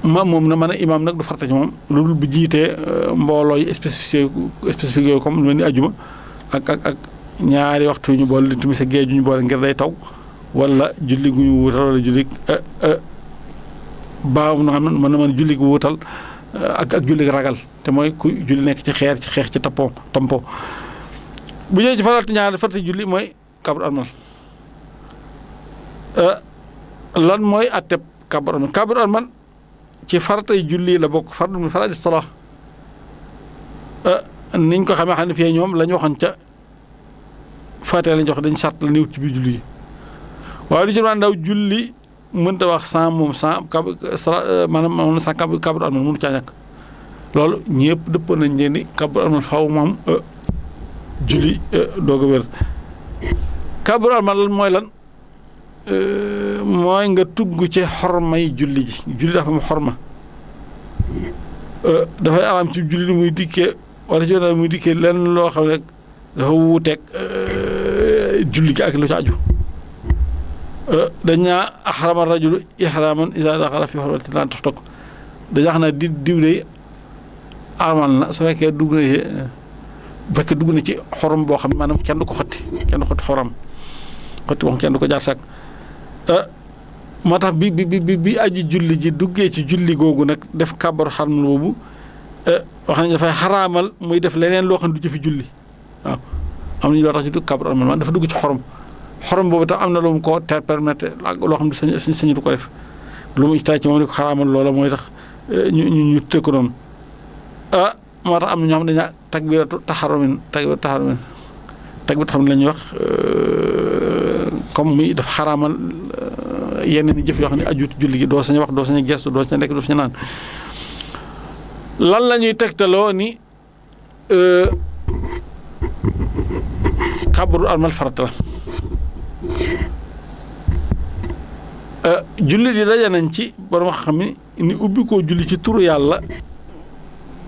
moom na mën a imaam nag du farata ci moom lu dul bu jiitee mbooloo yi spécifique yooyu comme lu mel ni ajjuma ak ñaari waxtu yu ñu boole li timis ak géej yu ñu boole ngir day taw wala julli gu ñu wuutal wala julli baaw na xam ne mën julli gu wuutal ak julli ragal te mooy ku julli nekk ci xeer ci xeex ci tampo bu ñëwee ci farata ñaar farata julli mooy kabru armal lan mooy atteb kabru armal ci faratay julli la bokk fardu min faraa'idi salaa niñ ko xamee xam ne fii ñoom la ñu waxoon ca faatee lañ wax dañ sart la néew ci biir julli yi waaye lu ci man daw julli mënta wax sans moom sans maanaam sans kabru armal mënu caa ñàkk loolu ñëpp dëppoo nañ leen ni kabru armal faaw moom julli doog a wér kabru armal lan mooy lan mooy nga tugg ci xormay julli ji julli dafa am xorma dafay araam ci julli muy dikkee wala ci yoon muy dikkee lenn loo xam ne dafa wuuteeg julli gi ak lu ci aju dañ naa axrama rajulu ihraman iza daxala fi xormati lan taftok dañaa xam ne diw de armal na su fekkee dugg na ci xorom boo xam ne maanaam kenn du ko xotti xorom xotti moom kenn du ko jaar sàkk moo tax bi aji julli ji duggee ci julli googu nag def kàbbaru xarmal boobu wax nañ dafay xaraamal muy def leneen loo xam ne du ci fi julli waaw am nañu loo tax ñu dugg kàbbaru xarmal man dafa dugg ci xorom boobu tax am na lu mu ko permettre ak loo xam ne sañu du ko def lu mu itaay ci moom di ko xaraamal loola mooy tax ñu tëkk ko noonu moo tax am na ñoo xam ne dañaa takbiratu taxarumin xam ne la ñuy wax comme muy dafa xaraamal yenn ni jëf yoo xam ne ajuut julli gi doo sañ wax doo sañ gestu doo sañ lekk doo sañ naan lan la ñuy tegtaloo ni kabru armal farata la julli di daje nañ ci borom xam ni ubbi koo julli ci turu yàlla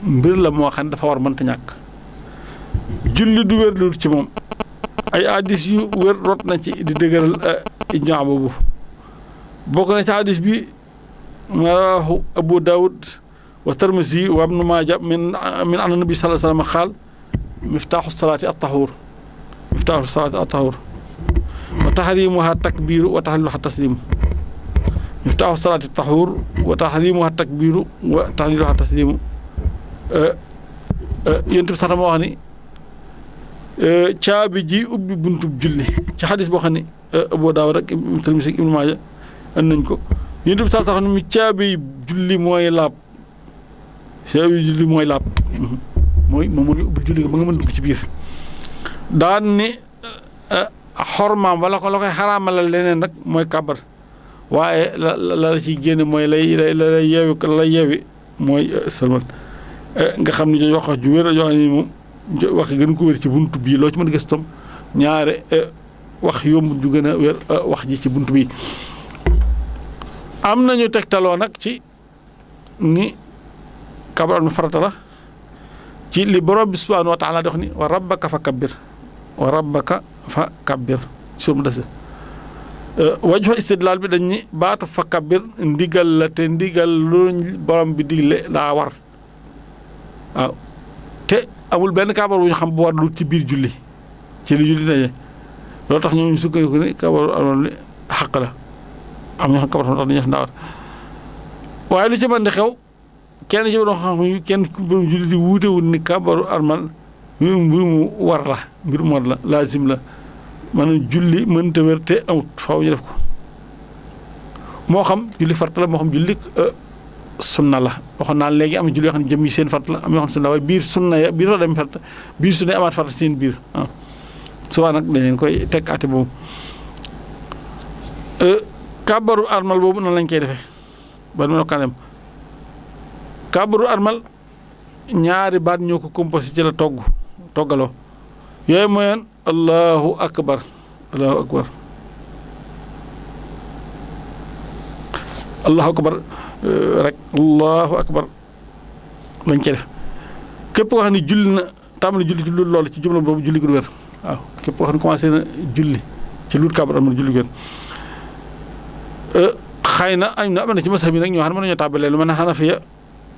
mbir la moo xam ne dafa war mënta ñàkk julli du wér lu ci moom ay hadis yu wér rot na ci di dëgëral ijmaa boobu bokk na ci hadis bi ma rawahu Abu Dawud wa Tirmisi wa Ibnu Maaja min anna nabi sallallahu alayhi wa sallam qaal miftaaxu salaati at-tahuur wa tahriimuhaa takbiiru wa tahliiluhaa tasliimu miftaaxu salaati at-tahuur wa tahriimuhaa takbiiru wa tahliiluhaa tasliimu yonent bi sax moo wax ni caabi ji ubbi buntub julli ci xadis boo xam ne Abu Daawud ak Tirmisi ak Ibnu Maaja and nañ ko yonent bi sax ni mi caabi julli mooy laab caabi julli mooy laab mooy moom mooy ubbi julli ba nga mën dugg ci biir daan ni xormaam wala ko la koy xaraamalal leneen nag mooy kàbbar waaye la ci génne mooy lay yeewi mooy sëlmal nga xam ne jooju wax ju wér yoo xam ne moom wax gën ko wér ci buntu bii loo ci mën a gis tam ñaare wax yomb ju gën a wér wax ji ci buntu bii am nañu tegtaloo nag ci ni kàbbar am farata la ci li borom bi subhanahu wa taala di wax ni wa rabbaka fa kabbir sur mu des waju istidlaal bi dañ ni baatu fa kabbir ndigal la te ndigal lu borom bi digle daa war waaw te amul benn kàbbar bu ñu xam bu war lu ci biir julli ci li julli daje loolu tax ñoom ñu sukkandiku ni kàbbaru armal li xaq la am ñoo xam kàbbar tax dañuy def ndaa war waaye lu ci mën di xew kenn ci doon xam kenn borom julli di wuutewul ni kàbbaru armal mbir mu war la laazim la maanaam julli mënta wér te amut faaw ñu def ko moo xam julli farata la moo xam julli sunna la waxoon naa léegi am julli yoo xam ne jëm yi seen farata la am yoo xam ne sunna waaye biir sunna ya biir dem farata biir sunna amaat farata seen biir waaw souvent nag dañ leen koy teg ate boobu kàbbaru armal boobu nan lañ koy defee ba ma kanam kàbbaru armal ñaari baat ñoo ko composé ci la toggaloo yooyu mooy allahu akbar rek allahu akbar lañ koy def képp koo xam ne julli na tàmbali julli ci loolu ci jumla boobu julli gu wér waaw képp koo xam ne commencé na julli ci luut kàbbar am na julli gu wér xëy na am na ci masab yi nag ñoo xam ne mën nañoo tàmbalee lu mel ne Hanafiya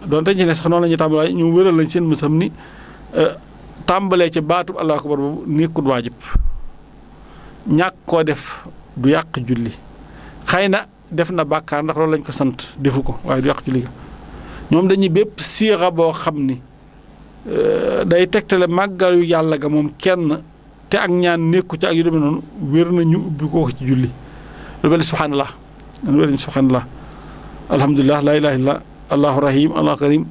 doonte ñu ne sax noonu la ñuy tàmbalee waaye ñu wéral lañ seen masab ni tàmbalee ci baatub allahu akbar boobu nekkul waajib ñàkk koo def du yàq julli xëy na def na bàkkaar ndax loolu lañ ko sant defu ko waaye du yàq julli ga ñoom dañuy bépp siixa boo xam ni day tegtale màggalu yàlla ga moom kenn te ak ñaan nekku ci ak yu demee noonu wér na ñu ubbi ko ci julli lu mel ni subhanallah wér nañu subhanallah alhamdulilah laa ilaha illallah allahu rahim allahu karim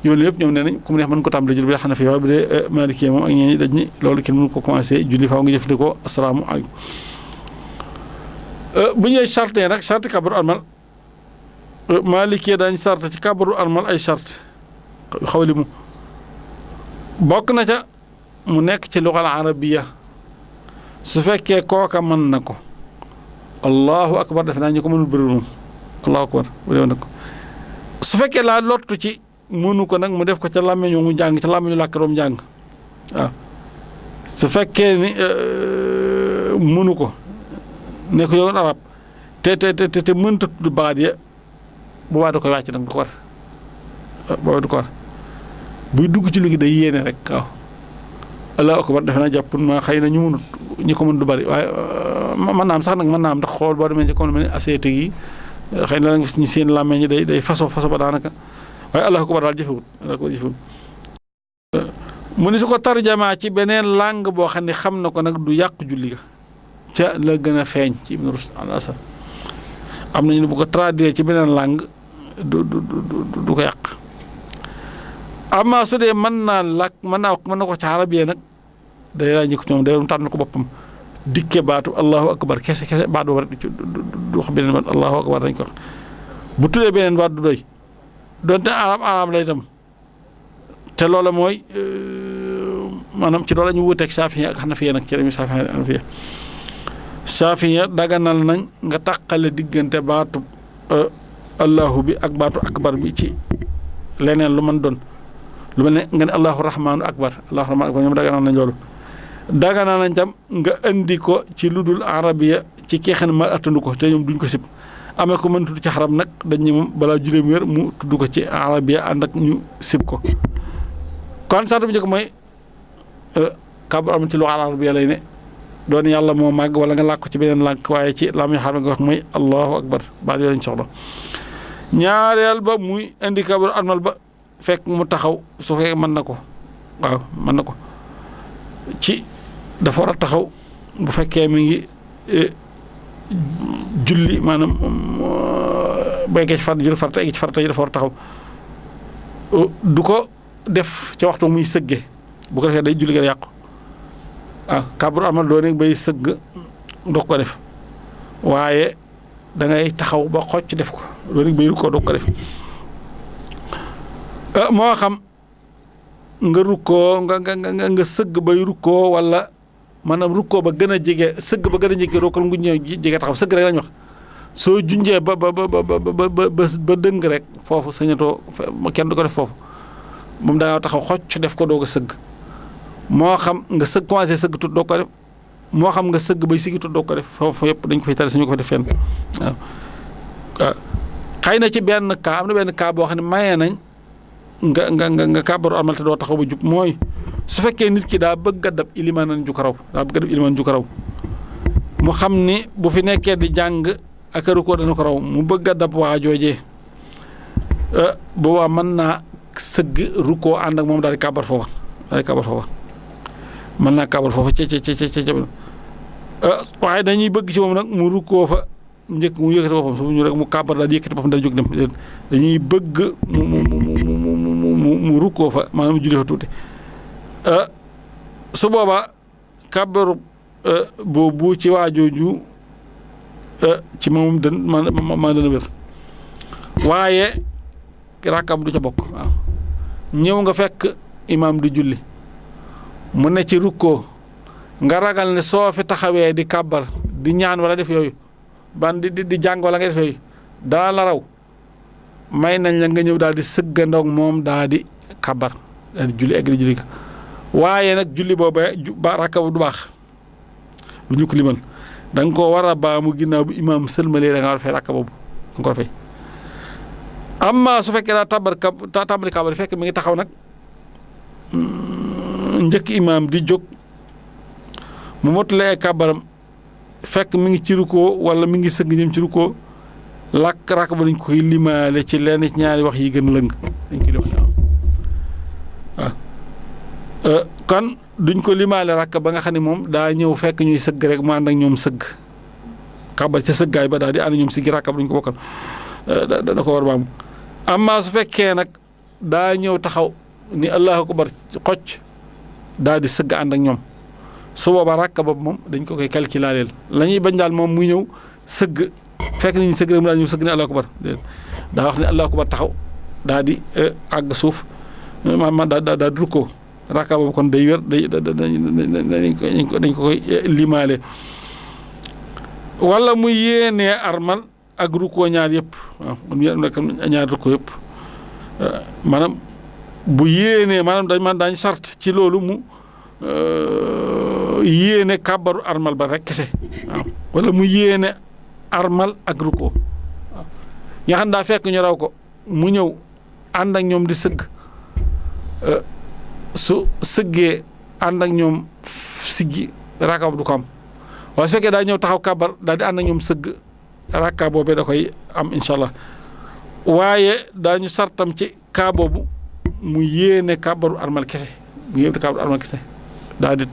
yoonu yëpp ñoom nee nañ ku mu neex mën ko tàmbalee julli bi xanaa fi waaye bu dee Maalikee moom ak ñeneen dañ ni loolu kenn mënu ko commencé julli faaw nga jëfandikoo asalaamaaleykum bu ñëwee charte nag charte kàbbaru armal Maalikee dañ charte ci kàbbaru armal ay charte xawli mu bokk na ca mu nekk ci luxal arabiya su fekkee kooka mën na ko allahu akbar defe naa ñu ko mënul bëri moom allahu akbar bu dee na ko su fekkee laa lottu ci mënu ko nag mu def ko ca làmmiñu mu jàng ca làmmiñu làkk doom jàng waaw su fekkee ni mënu ko ne ko yoon arab te mënta tudd baat ya boobaa da koy wàcc nag du ko war boobaa du ko war buy dugg ci lu gi day yéene rek waaw allahu akbar defe naa jàpp ma xëy na ñu mënut ñi ko mën du bari waaye mën naa am sax nag mën naa am ndax xool boo demee ci comme ne aseete yi xëy na la nga gis ñu seen làmmee ñi day façon ba daanaka waaye allahu akbar daal jëfewut mu ni su ko tarjamaa ci beneen langue boo xam ne xam na ko nag du yàq julli ga ca la gën a feeñ ci Ibn Rushd al-Asar am nañu ne bu ko traduire ci beneen langue du ko yàq amma su dee mën na ko ci arabiya nag day ràññi ko ci moom day tànn ko boppam dikke baatu allahu akbar kese baat boobu rek du wax beneen baat allahu akbar dañ ko wax bu tuddee beneen baat du doy donte arab la itam te loola mooy maanaam ci loolu la ñu wuuteeg Saafiya ak Xanafiya nag ci lañu Saafiya ak Xanafiya Saafiya daganal nañ nga tàqale diggante baatu allahu bi ak baatu akbar bi ci leneen lu mën doon lu mel ne nga ne allahu rahmaanu akbar ñoom daganal nañ loolu daganal nañ tam nga indi ko ci lu dul arabiya ci kii xam ne ma attandu ko te ñoom duñ ko sib amee ko mën tudd ci xarab nag dañ ne moom balaa juróom wér mu tudd ko ci arabiya ànd ak ñu sib ko kon sant bu njëkk mooy kàbbar am ci lu arabiya lay ne doon yàlla moo màgg wala nga làkk ko ci beneen làkk waaye ci la muy xarab nga wax mooy allahu akbar baat yooyu lañ soxla ñaareel ba muy indi kàbbar armal ba fekk mu taxaw su fekkee mën na ko waaw mën na ko ci dafa war a taxaw bu fekkee mi ngi julli maanaam bu eggee ci farata julli farata egg ci farata yi dafa war a taxaw du ko def ci waxtu muy sëgge bu ko defee day julli ga yàqu waaw kàbbaru armal doo nekk bay sëgg doog ko def waaye da ngay taxaw ba xocc def ko doo nekk bay rukkoo doog ko def moo xam nga rukkoo nga sëgg bay rukkoo wala maanaam rukkoo ba gën a jege sëgg ba gën a jege rokkal ngu ñëw jege taxaw sëgg rek lañ wax soo junjee ba dëng rek foofu sañatoo kenn du ko def foofu moom da nga taxaw xocc def ko doog a sëgg moo xam nga sëgg commencé sëgg tut doog ko def moo xam nga sëgg bay sigi tut doog ko def foofu yëpp dañ ko fay tere suñu ko fa def fenn waaw xëy na ci benn cas am na benn cas boo xam ne mayee nañ nga kàbbaru armal te doo taxaw ba jub mooy su fekkee nit ki daa bëgg a dab ilimaan ju ko raw mu xam ni bu fi nekkee di jàng ak rukkoo dana ko raw mu bëgg a dab waa joojee boobaa mën naa sëgg rukkoo ànd ak moom daal di kàbbar foofa mën naa kàbbar foofa waaye dañuy bëgg ci moom nag mu rukkoo fa njëkk mu yëkkati boppam su ñu rek mu kàbbar daal di yëkkati boppam daal jóg dem dañuy bëgg mu rukkoo fa maanaam julli fa tuuti su boobaa kàbbaru boobu ci waajooju ci moom ma dana wér waaye rakkam du ca bokk waaw ñëw nga fekk imaam di julli mu ne ci rukkoo nga ragal ne soo fi taxawee di kàbbar di ñaan wala def yooyu ban di jàng wala nga def yooyu daa la raw may nañ la nga ñëw daal di sëggandoog moom daal di kàbbar daal di julli egg di julli ka waaye nag julli boobee rakka bu du baax du ñu ko limal da nga koo war a baamu ginnaaw bu imaam sëlmalee da nga war a fay rakka boobu da nga ko war a fay amma su fekkee daa tàmbali kàbbar fekk mi ngi taxaw nag njëkk imaam di jóg mu mottalee kàbbaram fekk mi ngi ci rukkoo wala mi ngi sëgg jëm ci rukkoo rakk ba dañ koy limaale ci lenn ci ñaari wax yi gën lëng dañ koy limaale waaw kon duñ ko limaale rakk ba nga xam ne moom daa ñëw fekk ñuy sëgg rek mu ànd ak ñoom sëgg kàbbar ca sëggaay ba daal di ànd ñoom siggi rakk ba duñ ko bokkal da ko war baam amma su fekkee nag daa ñëw taxaw ni allahu akbar xocc daal di sëgg ànd ak ñoom su boobaa rakk boobu moom dañ ko koy calculer la ñuy bañ daal moom muy ñëw sëgg fekk nañu sëgg rek mu daal ñëw sëgg ne allahu akbar daa wax ne allahu akbar taxaw daal di àgg suuf maanaam daal di rukkoo rakka boobu kon day wér dañ ko koy limaale wala mu yéenee armal ak rukkoo ñaar yëpp waaw ñaar rukkoo yëpp maanaam bu yéenee maanaam daañu sart ci loolu mu yéene kàbbaru armal ba rek kese waaw wala mu yéene armal ak rukkoo waaw nga xam daa fekk ñu raw ko mu ñëw ànd ak ñoom di sëgg su sëggee ànd ak ñoom siggi rakka du ko am waaye su fekkee daa ñëw taxaw kàbbar daal di ànd ak ñoom sëgg rakka boobee da koy am incha allah waaye daañu sartam ci kaa boobu mu yéene kàbbaru armal kese mu yéene kàbbaru armal kese daal di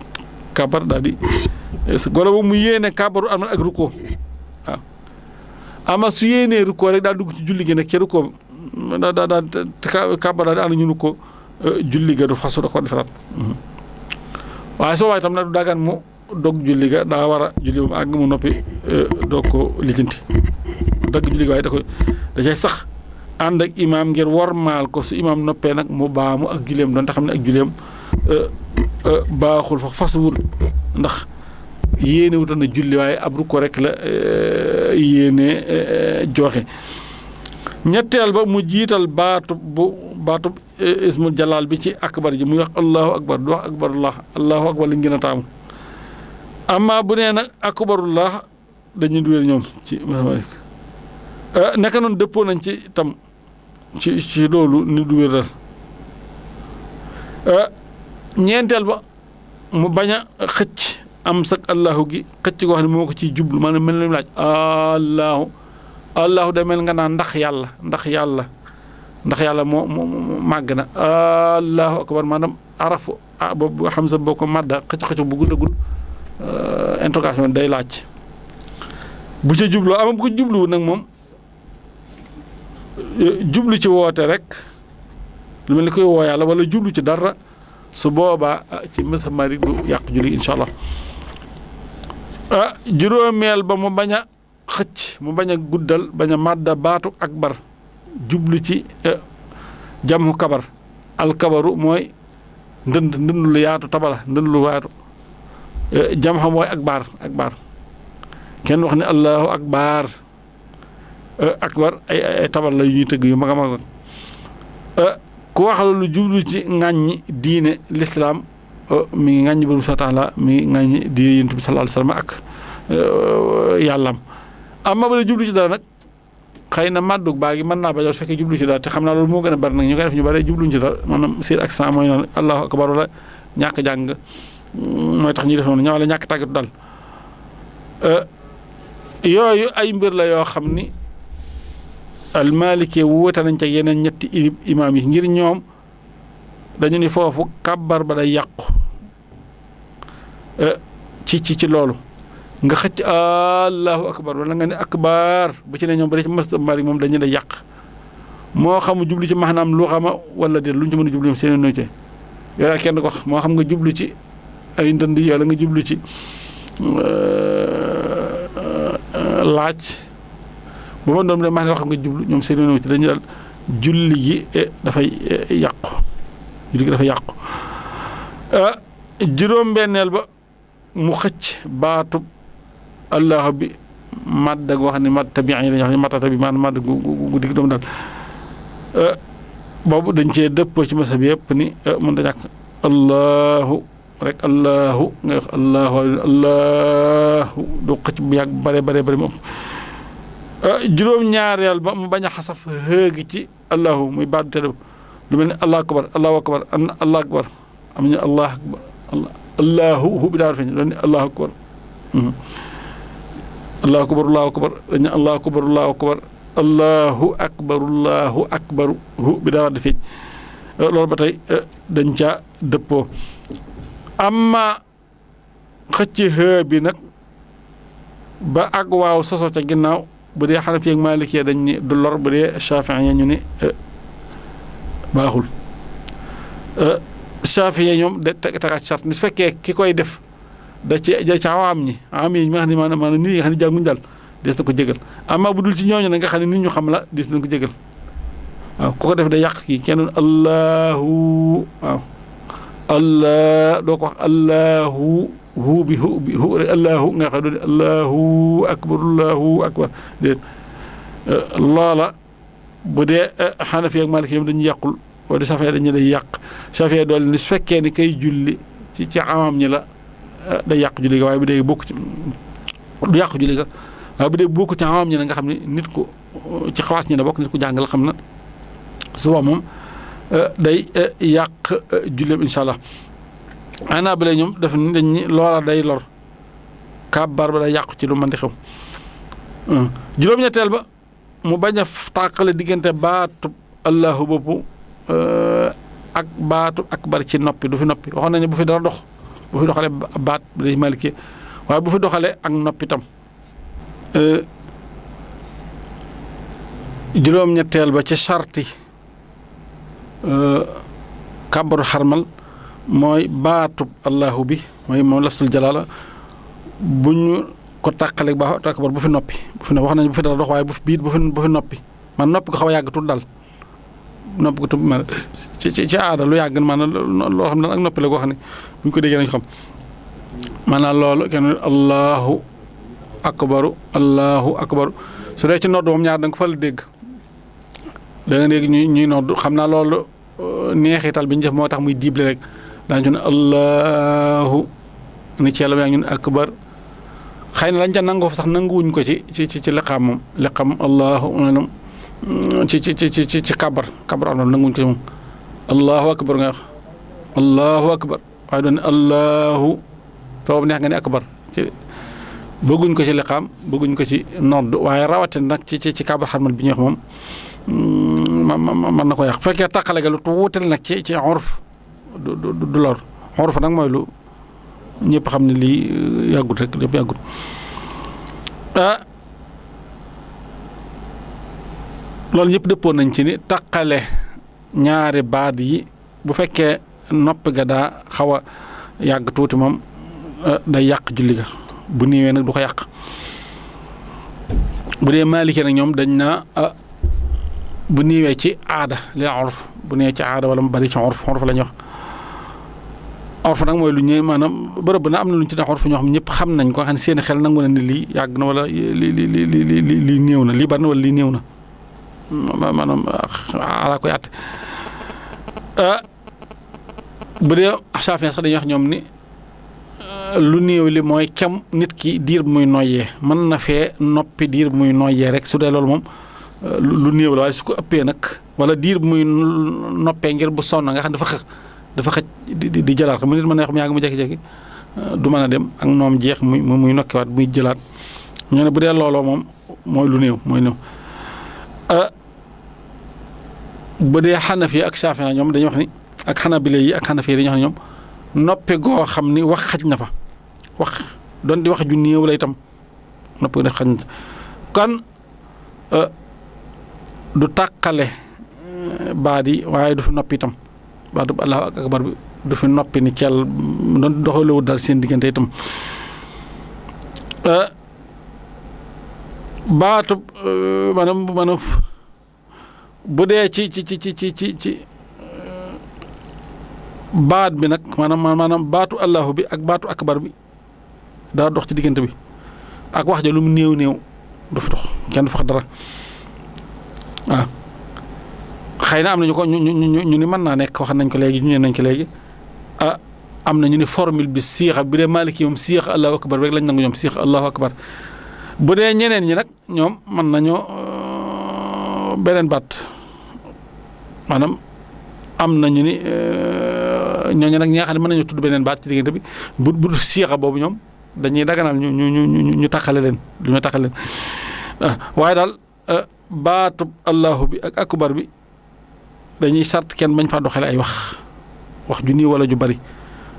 kàbbar daal di wala boobu mu yéene kàbbaru armal ak rukkoo waaw ama su yéenee rukkoo rek daal dugg ci julli gi nag ca rukkoo daal kàbbar daal di ànd ñu rukkoo julli ga du fasu da ko defaraat waaye soo waay tam nag du daggan mu dog julli ga daa war a julli ba àgg mu noppi doog ko lijjanti dagg julli ga waaye da cay sax ànd ak imaam ngir wormaal ko su imaam noppee nag mu baamu ak julleem doon te xam ne ak julleem baaxul fa fasuwul ndax yéene wutoon na julli waaye ab rukkoo rek la yéene joxe ñetteel ba mu jiital baatub ismul jalaal bi ci akbar ji muy wax allahu akbar du wax akbarullah allahu akbar lañ gën a taamu amma bu nee nag akbarullah dañuy duwéer ñoom ci naka noonu dëppoo nañ ci tam ci loolu ni duwéer dal ñeenteel ba mu bañ a xëcc am sag allahu gi xëcc koo xam ne moo ko ciy jublu maanaam mel na laaj allahu de mel nga naan ndax yàlla moo màgg na allahu akbar maanaam arafu boobu hamza boo ko madda xëcc bu guddagul interrogation day laaj bu ca jubloo ama bu ko jubluwu nag moom jublu ci woote rek lu mel ni koy woo yàlla wala jublu ci dara su boobaa ci mazhab Maalik du yàq julli incha allah juróomeel ba mu bañ a xëcc mu bañ a guddal bañ a madda baatu akbar jublu ci jamhu kabar alkabaru mooy ndënd lu yaatu tabala ndënd lu yaatu jamha mooy akbar kenn wax ne allahu akbar akbar ay tabal la yu ñuy tëgg yu mag a mag ku wax lu jublu ci ŋàññi diine l'islam mi ngi ŋàññi borom subhaanahu wa taala mi ngi ŋàññi diine yonent bi sallallahu alayhi wa sallam ak yàllam amma ba la jublu ci dara nag xëy na màddug baa gi mën naa bañ a fekkee jublu ci dara te xam naa loolu moo gën a bari nag ñu koy def ñu bari jubluñ ci dara maanaam seen accent mooy naan allahu akbar wala ñàkk jàng mooy tax ñuy def noonu wala ñàkk tàggatu dal yooyu ay mbir la yoo xam ni almaliki wuute nañ ca yeneen ñetti imaam yi ngir ñoom dañu ni foofu kàbbar ba day yàqu ci loolu nga xëcc allahu akbar wala nga ne akbar bu ci ne ñoom ba ci mazhab Maalik moom dañu lay yàq moo xam jublu ci maanaam lu xama wala déet lu ñu ci mën a jublu seen no ci yooyu kenn ko wax moo xam nga jublu ci ay ndënd yi wala nga jublu ci laaj bu ma doon de maanaam xam nga jublu ñoom seen no ci dañu dal julli gi dafay yàqu julli gi dafay yàqu juróom-benneel ba mu xëcc baatu allah bi madda goo xam ne madd tabian yi dañuy wax ne matata bi maanaam madd gu digg doomu daal boobu dañ cee dëppoo ci masa bi yëpp ni mën da ñàkk allahu rek allahu nga wax allahu du xëcc bu yàgg bare mu ëpp juróom-ñaareel ba mu bañ a xasaf xëegi ci allahu muy baatu tëdd lu mel ne allahu akbar am ñu allahu akbar allahu bi daal feeñ loolu ne allahu akbar allahu akbar dañu allahu akbar hu bi daa war di feeñ loolu ba tey dañ caa dëppoo amma xëcc xë bi nag ba ak waaw soso ca ginnaaw bu dee Hanafi ak Maliki dañ ni du lor bu dee Shafi'i ñu ni baaxul Shafi'i ñoom de tegaat ci sart ni su fekkee ki koy def da ca awaam ñi am yi nga xam ne maanaam nit ñi nga xam ne jànguñ daal des na ko jégal amma bu dul ci ñooñu nag nga xam ne nit ñu xam la des na ko jégal waaw ku ko def da yàq kii kenn allahu waaw allah doo ko wax allahu hu bi rek allahu nga xam ne allahu akbar déet loola bu dee Hanafi ak Maliki yom dañuy yàqul wala Shafi'i dañu lay yàq Shafi'i dool ni su fekkee ni kay julli ci amam ñi la day yàq julli ga waaye bu dee bokk ci du yàq julli ga waaye bu dee bokk ci amam ñi la nga xam ne nit ku ci xawaas ñi la bokk nit ku jàngal xam na suba moom day yàq julleem incha allah ana bale ñoom daf ni dañ ni loola day lor kàbbar ba day yàqu ci lu mën di xew juróom-ñetteel ba mu bañ a tàqale diggante baatu allahu boobu ak baatu akbar ci noppi du fi noppi waxoon nañu bu fi dara dox bu fi doxalee baat day Maliki waaye bu fi doxalee ak noppi tam juróom-ñetteel ba ci sarti kàbbaru xarmal mooy baatub allahu bi mooy moom lafsul jalaala bu ñu ko tàqaleeg baatu akbar bu fi noppi wax nañu bu fi dara dox waaye bu fi biit bu fi noppi man noppi ko xaw a yàgg tuut daal noppi ko tuut man ci aada lu yàgg maanaam loo xam ne ak noppi la goo xam ne bu ñu ko déggee nañu xam maanaam loolu kenn allahu akbaru su dee ci nodd moom ñaar da nga ko fa la dégg da nga dégg ñuy nodd xam naa loolu neexital bi ñu def moo tax muy dible rek daañu ne allahu ni ci yàlla yaa ngi ne akbar xëy na lañ ca nangoo sax nanguwuñ ko ci liqaam moom liqaam allahu maanaam ci kabar am na nanguwuñ ko ci moom allahu akbar nga wax allahu akbar waaye doon ne allahu boobu neex nga ne akbar ci bëgguñ ko ci liqaam bëgguñ ko ci nodd waaye rawatina nag ci kabar xarmal bi ñuy wax moom mën na ko yàq fekkee tàqale ga lu tuutal nag ci urf du lor urf nag mooy lu ñëpp xam ne lii yàggut rek lépp yàggut loolu ñëpp dëppoon nañ ci ni taqale ñaari baat yi bu fekkee noppi ga daa xaw a yàgg tuuti moom day yàq julli ga bu niiwee nag du ko yàq bu dee Maliki nag ñoom dañ naa bu niiwee ci aada li urf bu niiwee ci aada wala mu bari ci urf la ñuy wax urf nag mooy lu ñu maanaam bërëb na am na lu ñu ci def urf ñoo xam ñëpp xam nañ ko xam ne seen xel nangu na ni lii yàgg na wala lii néew na lii bari na wala lii néew na maanaam ala ko yàtte bu dee Saafi sax dañuy wax ñoom ni lu néew li mooy kem nit ki diir bu muy noyyee mën na fee noppi diir bu muy noyyee rek su dee loolu moom lu néew la waaye su ko ëppee nag wala diir bu muy noppee ngir bu sonn nga xam dafa xëj di jëlaat ko mu nit mën na xam yàgg mu jékki-jékki du mën a dem ak noom jeex muy nokkiwaat muy jëlaat ñu ne bu dee looloo moom mooy lu néew mooy néew bu dee Xanafi ak Saafi ñoom dañuy wax ni ak Xanabila yi ak Xanafi dañuy wax ni ñoom noppi goo xam ni wax xaj na fa wax doon di wax ju néew la itam noppi def xaj na kon du tàqale baat yi waaye du fi noppi itam baatu Allahu akbar bi du fi noppi ni cel doon doxalewul daal seen diggante itam baatu maanaam bu dee ci baat bi nag maanaam baatu Allahu bi ak baatu akbar bi daa dox ci diggante bi ak wax ja lu mu néew du fi dox kenn du fa dara waaw xëy na am nañu ko ñu ni mën naa nekk wax nañ ko léegi ñu ne nañ ko léegi am na ñu ni formule bi siixa bi dee Maliki moom siixa Allahu akbar rek lañ nangu ñoom siixa Allahu akbar bu dee ñeneen ñi nag ñoom mën nañoo beneen baat maanaam am nañu ni ñooñu nag ñi nga xam ne mën nañu tudd beneen baat ci diggante bi bu siixa boobu ñoom dañuy daganal ñu taxale leen lu ñu taxale leen waaye daal baatub Allahu bi ak akbar bi dañuy sart kenn bañ faa doxale ay wax ju nii wala ju bari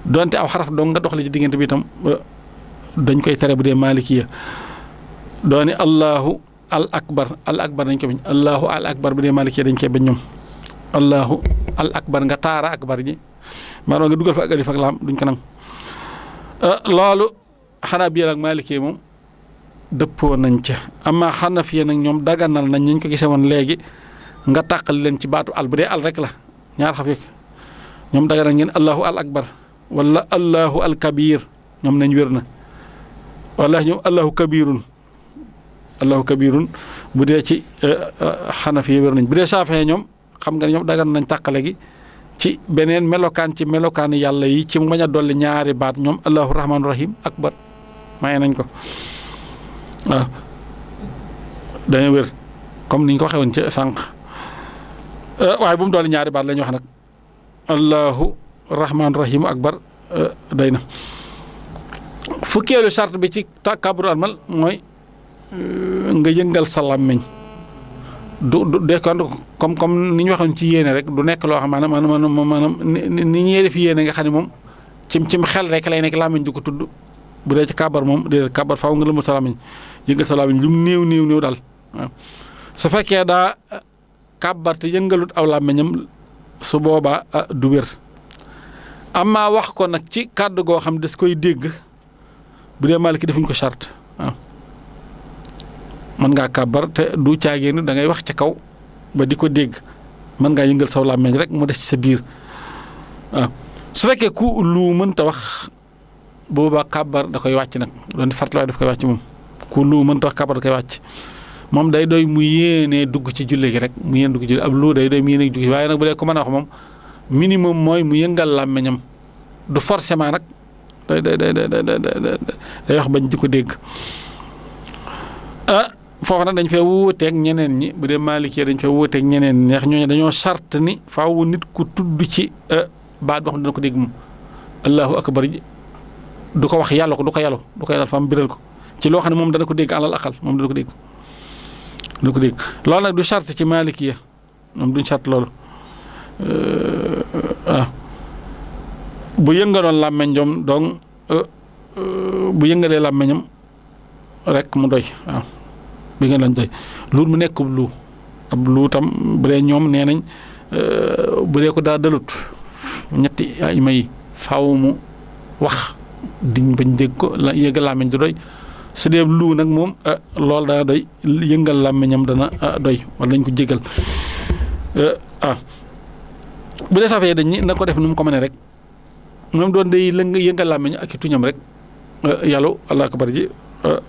donte aw xaraf dong nga doxale ci diggante bi itam dañ koy tere bu dee Malikiya dooni Allahu al akbar dañ koy bañ Allahu al akbar bu dee Malikiya dañ koy bañ ñoom Allahu al akbar nga taara akbar ji maanaam nga dugal fa ak alif ak laam duñ ko nangu loolu Xanabiya ak Malikiya moom dëppoo nañ ca amma Xanafiya nag ñoom daganal nañ ñu ko gisee woon léegi nga tàqal leen ci baatu al bu dee al rek la ñaar xaf ñoom daganal ngeen Allahu al akbar wala Allahu al kabir ñoom nañ wér na wala ñoom Allahu kabirun bu dee ci Xanafiya wér nañ bu dee Saafiya ñoom xam nga ñoom dagan nañ tàqale gi ci beneen melokaan ci melokaani yàlla yi ci mu bañ a dolli ñaari baat ñoom Allahu rahmaanu rahim akbar maye nañ ko waaw dañu wér comme niñ ko waxee woon ci sànq waaye bu mu dolli ñaari baat la ñu wax nag Allahu rahmaanu rahim akbar doy na fukkeelu charte bi ci kabru armal mooy nga yëngal sa làmmiñ du comme ni ñu waxoon ci yéene rek du nekk loo xam maanaam ni ñuy def yéene nga xam ne moom cim xel rek lay nekk làmmiñ du ko tudd bu dee ci kabar moom déedéet kabar faaw nga lëmal sa làmmiñ yëngal sa làmmiñ lu mu néew daal waaw su fekkee daa kabar te yëngalut aw làmmiñam su boobaa du wér amaa wax ko nag ci kàddu goo xam des koy dégg bu dee Maliki defuñ ko charte waaw mën ngaa kàbbar te du caagéenu da ngay wax ca kaw ba di ko dégg mën ngaa yëngal saw làmmiñ rek mu des ci sa biir waaw su fekkee ku lu mënta wax boobaa kàbbar da koy wàcc nag doon di fartalaay daf koy wàcc moom ku lu mënta wax kàbbar da koy wàcc moom day doy mu yéenee dugg ci julli gi rek mu yéene dugg ci ab lu day doy mu yéene dugg ci waaye nag bu dee ko mën a wax moom minimum mooy mu yëngal làmmiñam du forcément nag day wax bañ di ko dégg foofu nag dañ fee wuuteeg ñeneen ñi bu dee Maliki dañ fee wuuteeg ñeneen ñi ñooñu dañoo sart ni faaw nit ku tudd ci baat boo xam ne dana ko dégg moom Allahu akbar ji du ko wax yàlla ko du ko yàlla faam biral ko ci loo xam ne moom dana ko dégg alal aqal moom dana ko dégg loolu nag du sart ci Maliki moom duñ sart loolu waaw bu yëngaloon làmmeñam donc bu yëngalee làmmeñam rek mu doy waaw bi nga lañ doy luut mu nekk lu ab luutam bu dee ñoom nee nañ bu dee ko daa dalut ñetti ay may faaw mu wax diñ bañ dégg ko la yëngal làmmeñ du doy su dee lu nag moom loolu daa doy yëngal làmmeñam dana doy wala dañ ko jégal bu dee safee dañ ni na ko def nu mu ko mënee rek moom doon day yëngal làmmeñ ak i tuñam rek yàlla allah akbar ji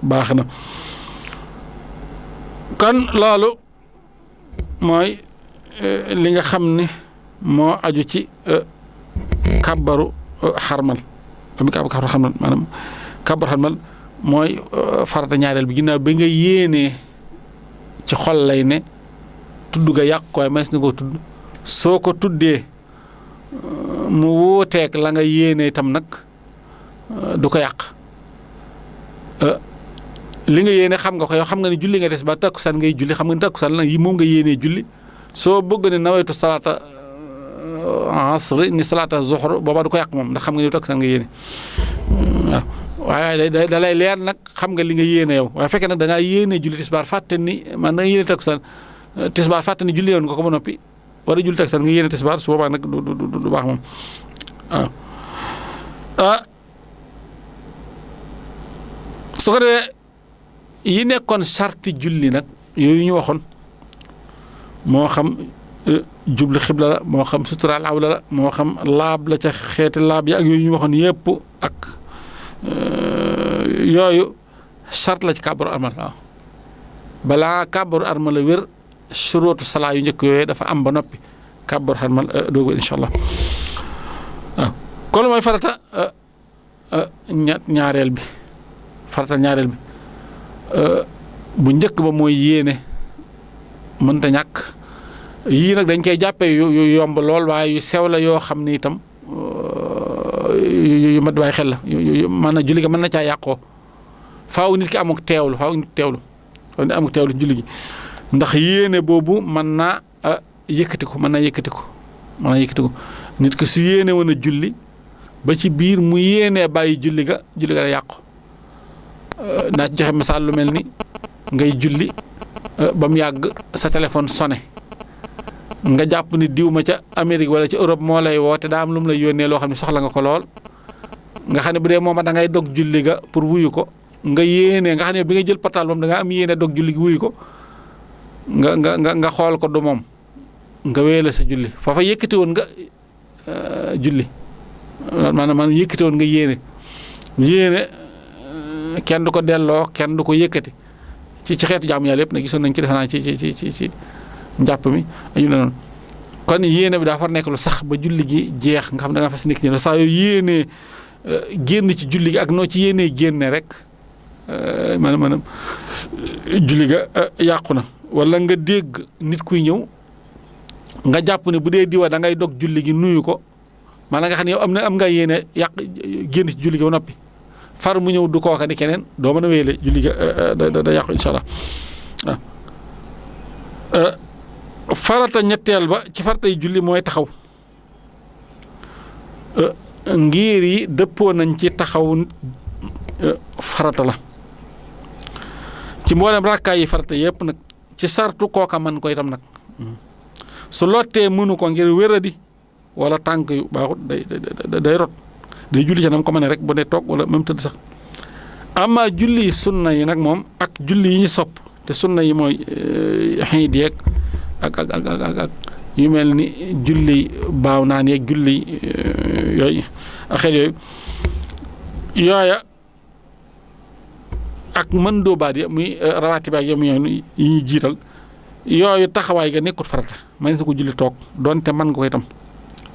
baax na kon loolu mooy li nga xam ne moo aju ci kàbbaru xarmal dami kàbbaru xarmal maanaam kàbbaru xarmal mooy farata ñaareel bi ginnaaw bi nga yéenee ci xol lay ne tudd ga yàq koy mas na ko tudd soo ko tuddee mu wuuteeg la nga yéenee itam nag du ko yàq li nga yéene xam nga ko yow xam nga ne julli nga des ba takkusaan ngay julli xam nga ne takkusaan la yi moom nga yéenee julli soo bëgg ne nawaytu salaata asri ni salaata zuhr booba du ko yàq moom ndax xam nga ne takkusaan nga yéene waaw waaye da lay leer nag xam nga li nga yéene yow waaye fekkee nag da ngaa yéene julli tisbaar fàtte ni man da nga yéene takkusaan tisbaar fàtte ni julli woon nga ko ba noppi war a julli takkusaan nga yéene tisbaar su boobaa nag du baax moom waaw su ko defee yi nekkoon sarti julli nag yooyu ñu waxoon moo xam jublu xibla la moo xam suturaal awla la moo xam laab la ca xeeti laab yi ak yooyu ñu waxoon yëpp ak yooyu sart la ci kàbbaru armal waaw balaa kàbbaru armal la wér surootu salaa yu njëkk yooyu dafa am ba noppi kàbbaru armal doogu incha allah waaw kon mooy farata ñaareel bi farata ñaareel bi bu njëkk ba mooy yéene mënta ñàkk yii nag dañ koy jàppee yu yomb lool waaye yu sew la yoo xam ni itam yu mat bàyyi xel la mën na julli gi mën na caa yàqoo faaw nit ki amuk teewlu faaw nit amuk teewlu julli gi ndax yéene boobu mën naa yëkkati ko nit ki su yéene woon a julli ba ci biir mu yéenee bàyyi julli ga la yàqu naa ci joxe misaal lu mel ni ngay julli ba mu yàgg sa téléphone sonné nga jàpp ni diw ma ca Amérique wala ca Europe moo lay woote daa am lu mu lay yónnee loo xam ne soxla nga ko lool nga xam ne bu dee moom da ngay dog julli ga pour wuyu ko nga yéene nga xam ne bi nga jël portable moom da nga am yéene dog julli gi wuyu ko nga xool ko du moom nga wéyale sa julli foofa yëkkati woon nga julli maanaam yëkkati woon nga yéene kenn du ko delloo kenn du ko yëkkati ci xeetu jaamu yàlla yëpp nag gisoon nañ ci defe naa ci njàpp mi añu la noonu kon yéene bi daa far nekk lu sax ba julli gi jeex nga xam da nga fas nekk ni saa yoo yéenee génn ci julli gi ak noo ci yéenee génne rek maanaam julli ga yàqu na wala nga dégg nit kuy ñëw nga jàpp ne bu dee diwa da ngay dog julli gi nuyu ko maanaam nga xam ne yow am nga yéene génn ci julli gi ba noppi far mu ñëw du kooka ni keneen doo mën a wéyale julli ga da yàqu incha allah waaw farata ñetteel ba ci faratay julli mooy taxaw ngir yi dëppoo nañ ci taxaw farata la ci mboolem rakkaay yi farata yëpp nag ci sartu kooka man ko itam nag su lottee mënu ko ngir wéradi wala tànk yu baaxut day rot day julli ci nam ko mane rek bu dee toog wala même tëdd sax amma julli sunna yi nag moom ak julli yi ñu sopp te sunna yi mooy xiid yeeg ak yu mel ni julli baaw naan yeeg julli yooyu ak xeet yooya ak mën doo baat ya muy rawaatiba ak yam yoon yi ñuy jiital yooyu taxawaay ga nekkut farata man na ko julli toog doonte mën nga ko itam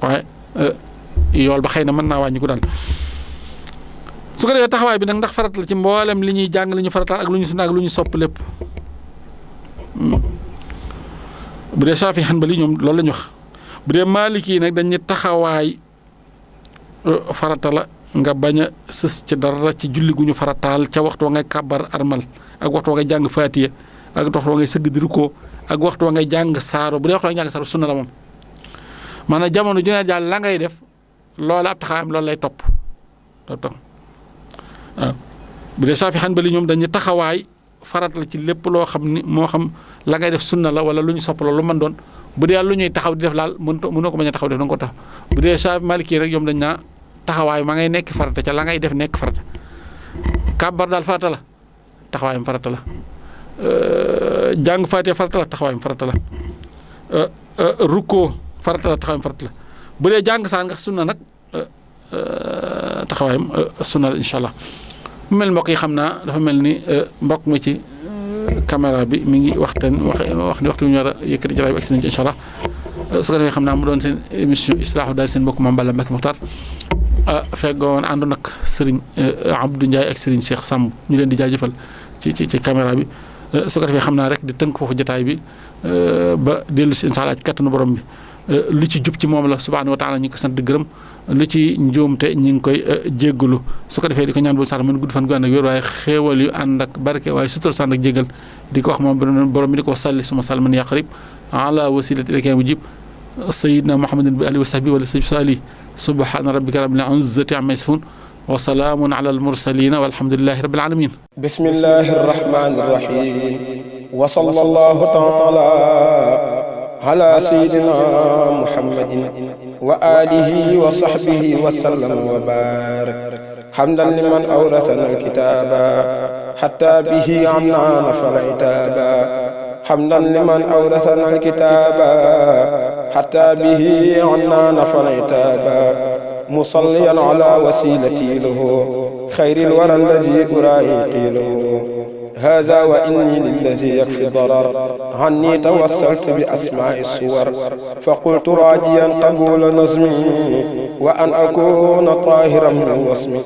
waaye yool ba xëy na mën naa wàññi ko daal su ko defee taxawaay bi nag ndax farata la ci mboolem li ñuy jàng li ñu farataal ak lu ñu sunna ak lu ñu sopp lépp bu dee Saafi Hanbali ñoom loolu la ñu wax bu dee Maliki nag dañ ne taxawaay farata la nga bañ a sës ci dara ci julli gu ñu farataal ca waxtu wa ngay kàbbar armal ak waxtu wa ngay jàng Faatiya ak waxtu wa ngay sëgg di rukkoo ak waxtu wa ngay jàng saaro bu dee waxtu wa ngay jàng saaro sunna la moom maanaam jamono ju ne daal la ngay def loola ab taxawaayam loolu lay topp waaw bu dee Saafi Hanbali ñoom dañuy taxawaay farat la ci lépp loo xam ni moo xam la ngay def sunna la wala lu ñu sopp la lu mën doon bu dee lu ñuy taxaw di def laal mënoo ko bañ a taxaw def da nga ko tax bu dee Saafi Maliki rek ñoom dañ naa taxawaay ma ngay nekk farata ca la ngay def nekk farata kàbbar daal farata la taxawaayam farata la jàng faatiha farata la taxawaayam farata la rukkoo farata la taxawaayam farata la bu dee jàng saan nga sunna nag taxawaayam sunna la incha allah mu mel mbokk yi xam naa dafa mel ni mbokk mi ci caméra bi mi ngi wax ni waxtu bi ñu war a yëkkati jaraay bi agsi nañ ci incha allah su ko defee xam naa mu doon seen émission Islaahu Daal seen mbokk Mame Balla Mbacké Muxtaar feggoon àndu nag Serigne Abdou Ndiaye ak Serigne Cheikh Samb ñu leen di jaajëfal ci caméra bi su ko defee xam naa rek di tënk foofu jotaay bi ba dellu si incha allah ci kattanu borom bi lu ci jub ci moom la subhaanahu wa taala ñu ngi ko sant di gërëm lu ci njuumte ñu ngi koy jéggalu su ko defee di ko ñaan bu sax mën gudd fan gu ànd ak wér waaye xéewal yu ànd ak barke waaye sutur ànd ak jéggal di ko wax moom borom bi di ko salli suma salman ya qarib ala wasilati ilaka mujib sayyidina muhammadin bi alihi wa sahbihi wa sahbihi subhana rabbika rabbil izzati amma yasifun wa salaamun ala al mursalin walhamdulillahi rabbil alamin bismillahi rahmani rahim wa sallallahu taala ala sayyidina muhammadin wa alihi wa sahbihi wa sallam wa barak hamdan liman awrathana alkitaba hatta bihi anna nafal itaba hamdan liman awrathana alkitaba hatta bihi anna nafal itaba musalliyan ala wasilati lahu khairil wara alladhi uraiqi lahu هذا وإني للذي يكفي الضرر عني توسلت بأسماء الصور فقلت راجيا قبول نظمي وأن أكون طاهرا من وصمي